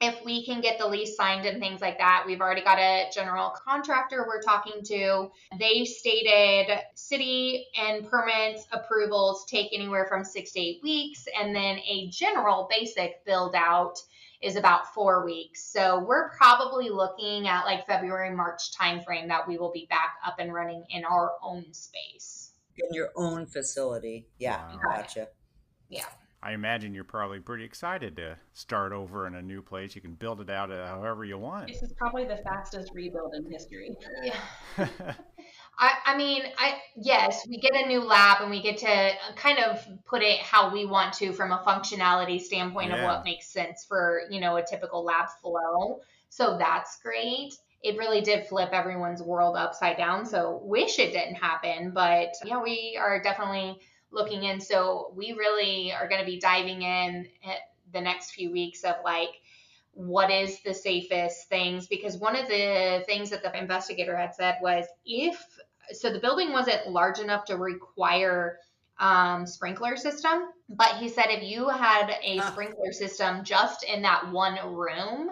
If we can get the lease signed and things like that, we've already got a general contractor we're talking to. They stated city and permits approvals take anywhere from 6 to 8 weeks. And then a general basic build out is about 4 weeks. So we're probably looking at like February, March timeframe that we will be back up and running in our own space. In your own facility. Yeah, wow. Gotcha. Yeah. I imagine you're probably pretty excited to start over in a new place. You can build it out however you want. This is probably the fastest rebuild in history. Yeah. Yes, we get a new lab and we get to kind of put it how we want to from a functionality standpoint of what makes sense for, a typical lab flow. So that's great. It really did flip everyone's world upside down. So wish it didn't happen, but yeah, we are definitely looking in. So we really are going to be diving in at the next few weeks of like, what is the safest things? Because one of the things that the investigator had said was the building wasn't large enough to require sprinkler system, but he said if you had a sprinkler system just in that one room,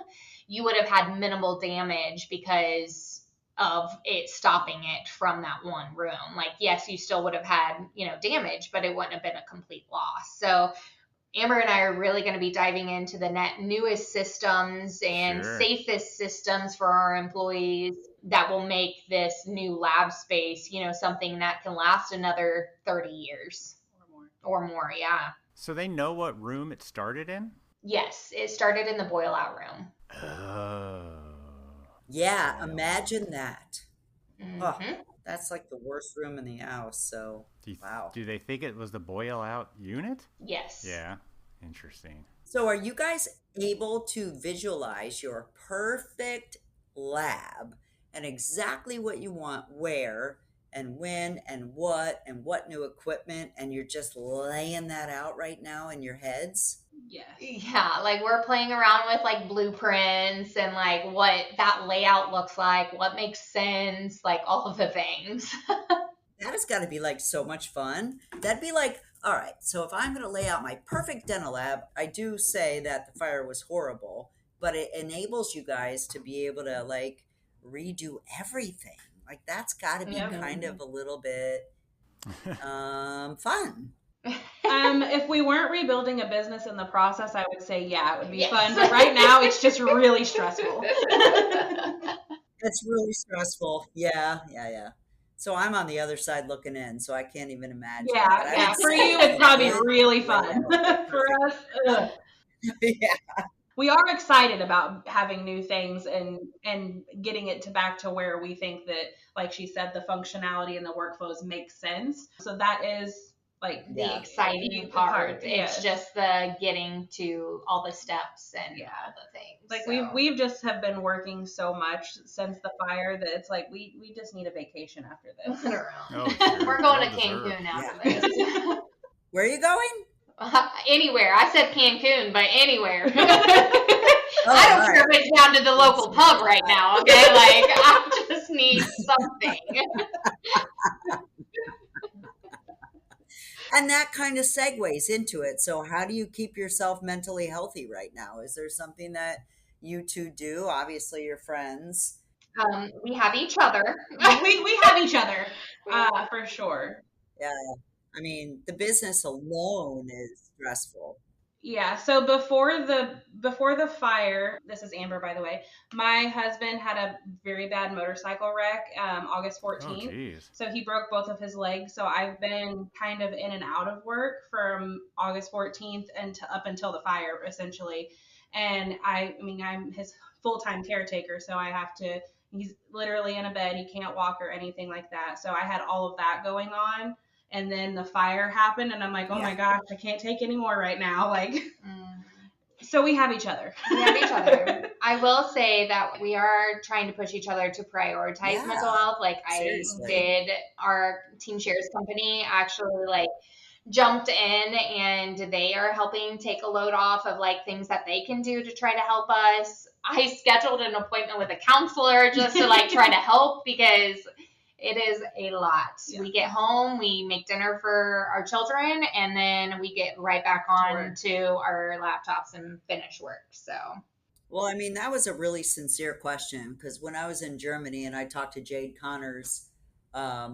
you would have had minimal damage because of it stopping it from that one room. Like, yes, you still would have had, damage, but it wouldn't have been a complete loss. So Amber and I are really going to be diving into the newest systems and safest systems for our employees that will make this new lab space, something that can last another 30 years or more. Yeah. So they know what room it started in? Yes, it started in the boil out room. Oh. Yeah, imagine that. Mm-hmm. Oh, that's like the worst room in the house. So, wow. Do they think it was the boil out unit? Yes. Yeah, interesting. So are you guys able to visualize your perfect lab and exactly what you want, where and when and what new equipment, and you're just laying that out right now in your heads? Yes. Yeah, like we're playing around with like blueprints and like what that layout looks like, what makes sense, like all of the things. That has got to be like so much fun. That'd be like, all right, so if I'm going to lay out my perfect dental lab, I do say that the fire was horrible, but it enables you guys to be able to like redo everything. Like that's got to be kind of a little bit fun. If we weren't rebuilding a business in the process, I would say, it would be fun. But right now, it's just really stressful. It's really stressful. Yeah. So I'm on the other side looking in, so I can't even imagine. But Yeah, I yeah. would For say you, it's probably good really way fun. out. For us, ugh. Yeah. We are excited about having new things and getting it to back to where we think that, like she said, the functionality and the workflows make sense. So that is like The Yeah. exciting part. It's yes. just the getting to all the steps and Yeah. all the things. Like so. we've just have been working so much since the fire that it's like we just need a vacation after this. Moving around. Oh, sure. We're going Well to deserved. Cancun after Yeah. this. Where are you going? Anywhere. I said Cancun, but anywhere. Oh, I don't all care right. if it's down to the local pub right now, okay? Like, I just need something. And that kind of segues into it. So how do you keep yourself mentally healthy right now? Is there something that you two do? Obviously, you're friends. We have each other. we have each other, for sure. Yeah. I mean, the business alone is stressful. Yeah, so before the fire, this is Amber, by the way. My husband had a very bad motorcycle wreck, August Oh, 14th. geez. So he broke both of his legs. So I've been kind of in and out of work from August 14th and up until the fire, essentially. And I mean, I'm his full-time caretaker, so I have to. He's literally in a bed. He can't walk or anything like that. So I had all of that going on. And then the fire happened, and I'm like, oh my gosh, I can't take any more right now. Like, so we have each other. We have each other. I will say that we are trying to push each other to prioritize Yeah. mental health. Like Seriously. I did, our Team Shares company actually like jumped in, and they are helping take a load off of like things that they can do to try to help us. I scheduled an appointment with a counselor just to like try to help because it is a lot. Yeah. We get home, we make dinner for our children, and then we get right back on to our laptops and finish work. So, Well, I mean, that was a really sincere question because when I was in Germany and I talked to Jade Connors,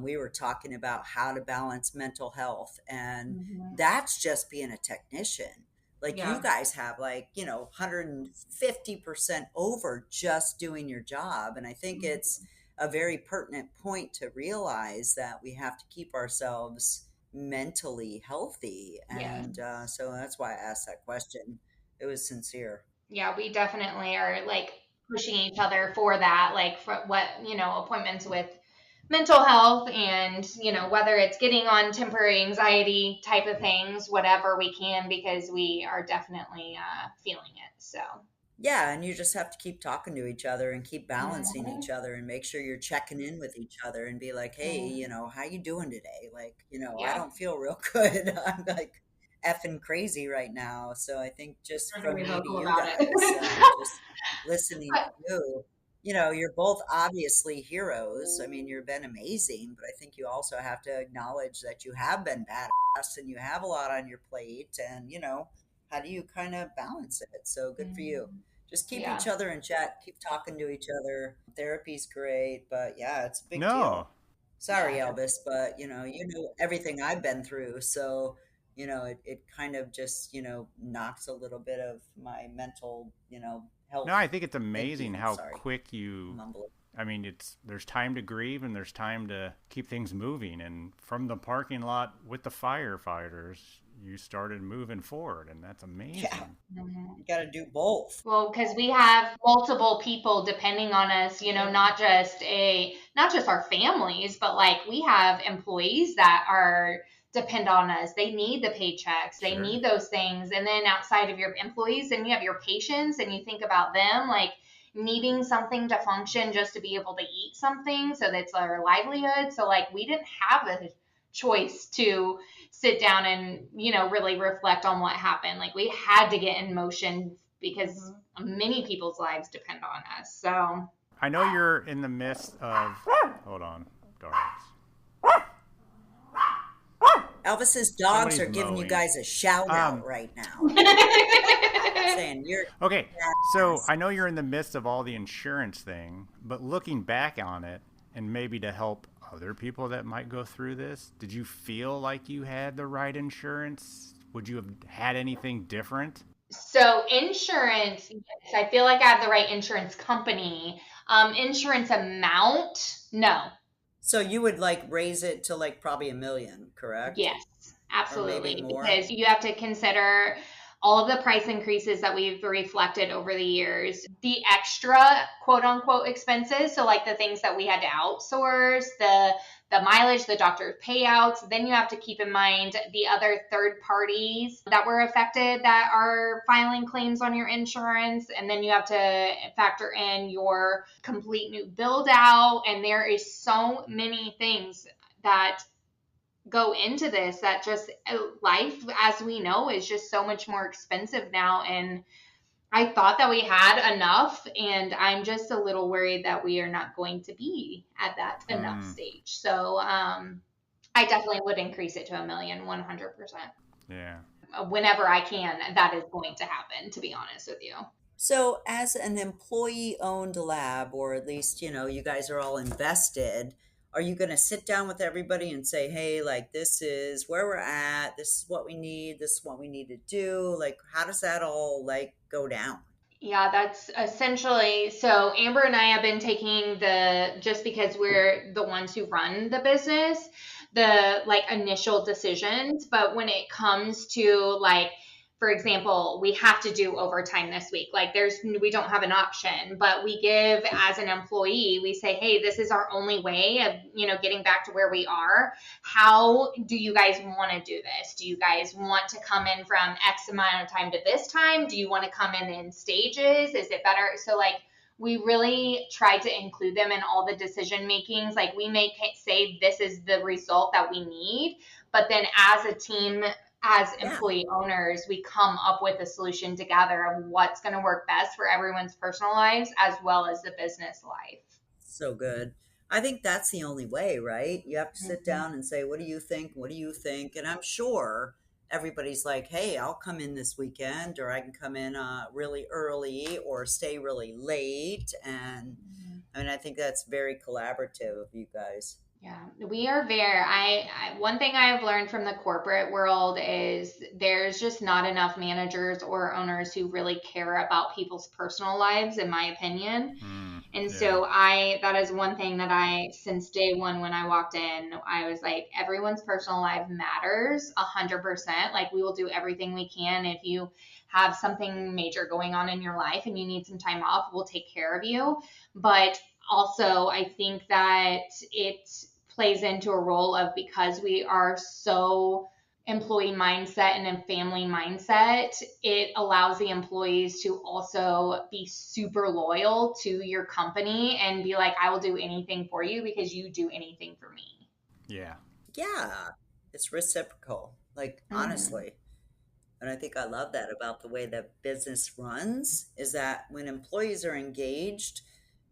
we were talking about how to balance mental health. And that's just being a technician. Like Yeah. you guys have like, 150% over just doing your job. And I think it's a very pertinent point to realize that we have to keep ourselves mentally healthy. And so that's why I asked that question. It was sincere. yeah, we definitely are like pushing each other for that, like for what, appointments with mental health and, whether it's getting on temporary anxiety type of things, whatever we can, because we are definitely feeling it. So, Yeah, and you just have to keep talking to each other and keep balancing each other and make sure you're checking in with each other and be like, hey, how you doing today? Like, I Yeah. don't feel real good. I'm like effing crazy right now. So I think just We're from gonna me be to vocal you about guys, it. just listening to you, you're both obviously heroes. I mean, you've been amazing, but I think you also have to acknowledge that you have been badass and you have a lot on your plate and, how do you kind of balance it? So good for you. Just keep Yeah. each other in check. Keep talking to each other. Therapy's great, but yeah, it's a big No. deal. Sorry, Elvis, but you know everything I've been through, so it kind of just knocks a little bit of my mental health. No, I think it's amazing thinking. how Sorry. quick you. Mumbling. I mean, there's time to grieve and there's time to keep things moving. And from the parking lot with the firefighters, you started moving forward, and that's amazing. Yeah. You got to do both. Well, because we have multiple people depending on us, not just our families, but like we have employees that are depend on us. They need the paychecks. They Sure. need those things. And then outside of your employees, then you have your patients and you think about them like needing something to function just to be able to eat something. So that's their livelihood. So like we didn't have a choice to sit down and, really reflect on what happened. Like we had to get in motion because many people's lives depend on us. So I know you're in the midst of. Hold on, dogs. Elvis's dogs Somebody's are giving you mowing. guys a shout out right now. Saying you're Okay, so I know you're in the midst of all the insurance thing, but looking back on it, and maybe to help other people that might go through this, did you feel like you had the right insurance? Would you have had anything different? So insurance, yes, I feel like I have the right insurance company. Insurance amount, no. So you would like raise it to like probably $1 million, correct? Yes, Or maybe absolutely. more? Because you have to consider all of the price increases that we've reflected over the years, the extra quote unquote expenses. So like the things that we had to outsource, the mileage, the doctor's payouts. Then you have to keep in mind the other third parties that were affected that are filing claims on your insurance. And then you have to factor in your complete new build out. And there is so many things that go into this that just life as we know is just so much more expensive now. And I thought that we had enough, and I'm just a little worried that we are not going to be at that enough stage. So I definitely would increase it to $1 million, 100%. Yeah. Whenever I can, that is going to happen, to be honest with you. So as an employee owned lab, or at least, you guys are all invested, are you going to sit down with everybody and say, hey, like, this is where we're at, this is what we need, this is what we need to do? Like, how does that all like go down? Yeah, that's essentially, so Amber and I have been taking just because we're the ones who run the business, the like initial decisions. But when it comes to like, for example, we have to do overtime this week. Like we don't have an option, but we give as an employee, we say, hey, this is our only way of, getting back to where we are. How do you guys want to do this? Do you guys want to come in from X amount of time to this time? Do you want to come in stages? Is it better? So like, we really try to include them in all the decision makings. Like we may say this is the result that we need, but then as a team, as employee owners, we come up with a solution together of what's going to work best for everyone's personal lives as well as the business life. So good. I think that's the only way, right? You have to sit down and say, what do you think? What do you think? And I'm sure everybody's like, hey, I'll come in this weekend, or I can come in really early or stay really late. And I mean, I think that's very collaborative of you guys. Yeah, we are one thing I've learned from the corporate world is there's just not enough managers or owners who really care about people's personal lives, in my opinion. And so that is one thing that since day one, when I walked in, I was like, everyone's personal life matters 100%. Like we will do everything we can. If you have something major going on in your life and you need some time off, we'll take care of you. But also, I think that it plays into a role of, because we are so employee mindset and a family mindset, it allows the employees to also be super loyal to your company and be like, I will do anything for you because you do anything for me. Yeah. Yeah. It's reciprocal, like honestly. And I think I love that about the way that business runs, is that when employees are engaged,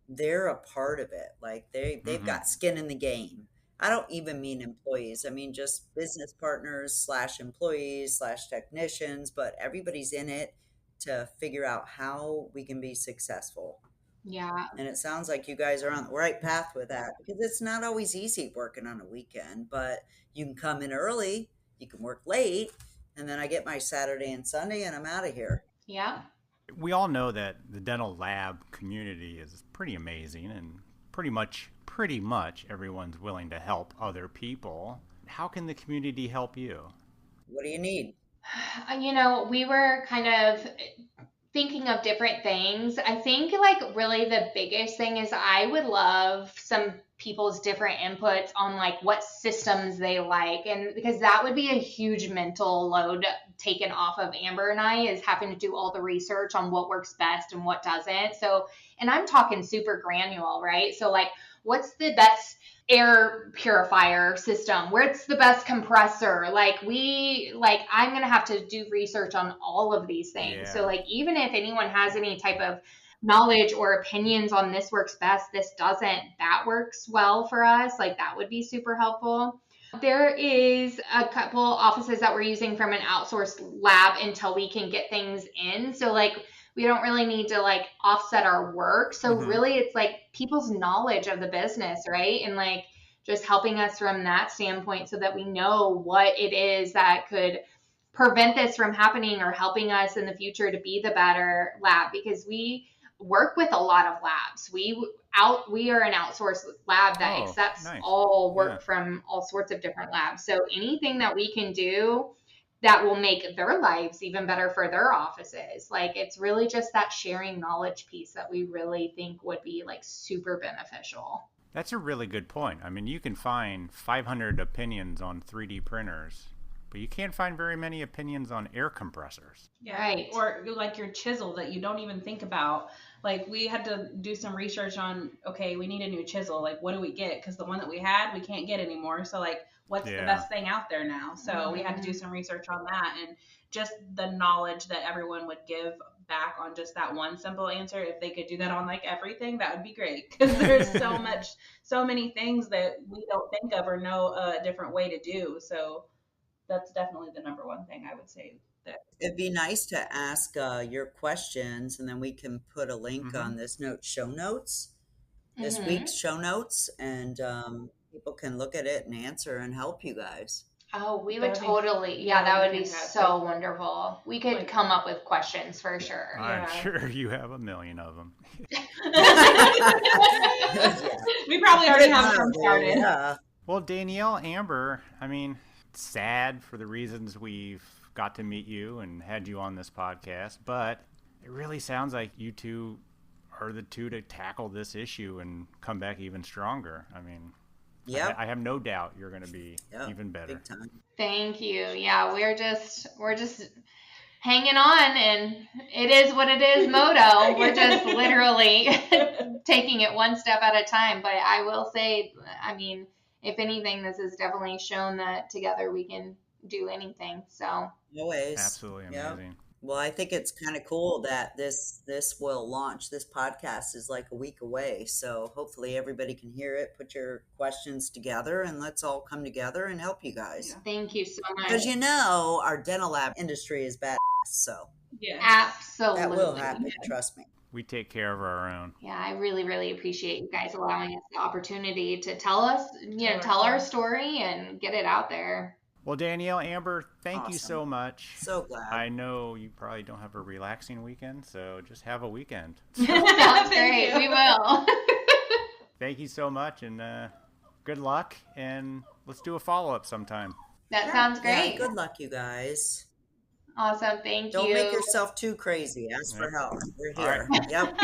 they're a part of it. Like they've got skin in the game. I don't even mean employees. I mean just business partners / employees / technicians, but everybody's in it to figure out how we can be successful. Yeah. And it sounds like you guys are on the right path with that, because it's not always easy working on a weekend, but you can come in early, you can work late, and then I get my Saturday and Sunday and I'm out of here. Yeah. We all know that the dental lab community is pretty amazing, and pretty much everyone's willing to help other people. How can the community help you? What do you need? We were kind of thinking of different things. I think like really the biggest thing is I would love some people's different inputs on like what systems they like, and because that would be a huge mental load taken off of Amber and I, is having to do all the research on what works best and what doesn't. So, and I'm talking super granular, right? So like, what's the best air purifier system? Where's the best compressor? I'm going to have to do research on all of these things. Yeah. So like, even if anyone has any type of knowledge or opinions on this works best, this doesn't, that works well for us, like that would be super helpful. There is a couple offices that we're using from an outsourced lab until we can get things in. So like, we don't really need to like offset our work. So really it's like people's knowledge of the business, right? And like just helping us from that standpoint so that we know what it is that could prevent this from happening or helping us in the future to be the better lab. Because we work with a lot of labs. We are an outsourced lab that accepts nice. all work from all sorts of different labs. So anything that we can do that will make their lives even better for their offices. Like, it's really just that sharing knowledge piece that we really think would be like super beneficial. That's a really good point. I mean, you can find 500 opinions on 3D printers, but you can't find very many opinions on air compressors. Yeah. Right. Or like your chisel that you don't even think about. Like, we had to do some research on, okay, we need a new chisel. Like, what do we get? Because the one that we had, we can't get anymore. So, like, what's the best thing out there now? So we had to do some research on that, and just the knowledge that everyone would give back on just that one simple answer. If they could do that on like everything, that would be great, because there's so many things that we don't think of or know a different way to do. So that's definitely the number one thing I would say. That It'd be nice to ask your questions, and then we can put a link on this show notes, this week's show notes, and people can look at it and answer and help you guys. Oh, we would totally. That would be so wonderful. We could come up with questions for sure. I'm sure you have a million of them. We probably already have some started. Yeah. Well, Danielle, Amber, I mean, it's sad for the reasons we've got to meet you and had you on this podcast, but it really sounds like you two are the two to tackle this issue and come back even stronger. I mean, I have no doubt you're going to be even better. Big time. Thank you. Yeah, we're just hanging on, and it is what it is motto. We're just literally taking it one step at a time. But I will say, I mean, if anything, this has definitely shown that together we can do anything. So Always. Absolutely amazing. Well, I think it's kind of cool that this will launch. This podcast is like a week away, so hopefully everybody can hear it. Put your questions together, and let's all come together and help you guys. thank you so much. Because our dental lab industry is badass, so Absolutely. that will happen. Trust me. We take care of our own. Yeah, I really, really appreciate you guys allowing us the opportunity to tell our story and get it out there. Well, Danielle, Amber, thank you so much. So glad. I know you probably don't have a relaxing weekend, so just have a weekend. Sounds great. We will. Thank you so much, and good luck, and let's do a follow-up sometime. That sounds great. Yeah, good luck, you guys. Awesome. Thank you. Don't make yourself too crazy. Ask for help. We're here. All right. Yep.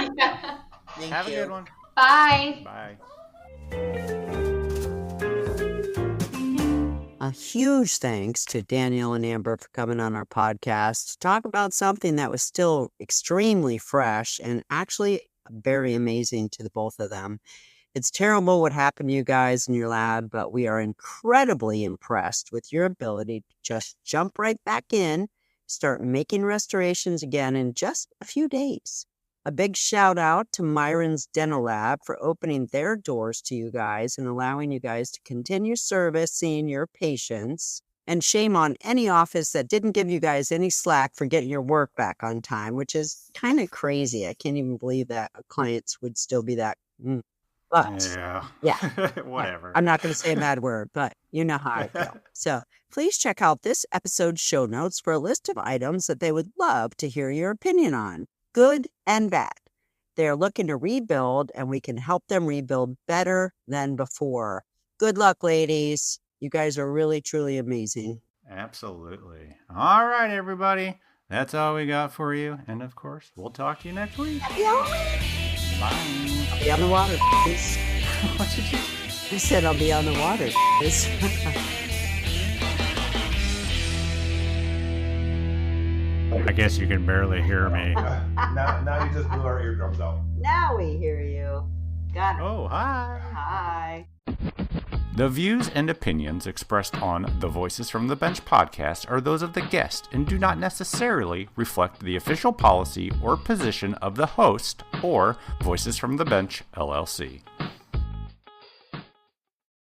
Thank Have you. a good one. Bye. Bye. A huge thanks to Danielle and Amber for coming on our podcast to talk about something that was still extremely fresh and actually very amazing to the both of them. It's terrible what happened to you guys in your lab, but we are incredibly impressed with your ability to just jump right back in, start making restorations again in just a few days. A big shout out to Myron's Dental Lab for opening their doors to you guys and allowing you guys to continue servicing your patients. And shame on any office that didn't give you guys any slack for getting your work back on time, which is kind of crazy. I can't even believe that clients would still be that. But yeah, whatever. I'm not going to say a bad word, but you know how I feel. So please check out this episode's show notes for a list of items that they would love to hear your opinion on. Good and bad. They're looking to rebuild, and we can help them rebuild better than before. Good luck, ladies. You guys are really, truly amazing. Absolutely. All right, everybody. That's all we got for you. And, of course, we'll talk to you next week. Bye. I'll be on the water, please. What did you I said I'll be on the water, please. I guess you can barely hear me. Now you just blew our eardrums out. Now we hear you. Got it. Oh, hi. Hi. The views and opinions expressed on the Voices from the Bench podcast are those of the guest and do not necessarily reflect the official policy or position of the host or Voices from the Bench, LLC.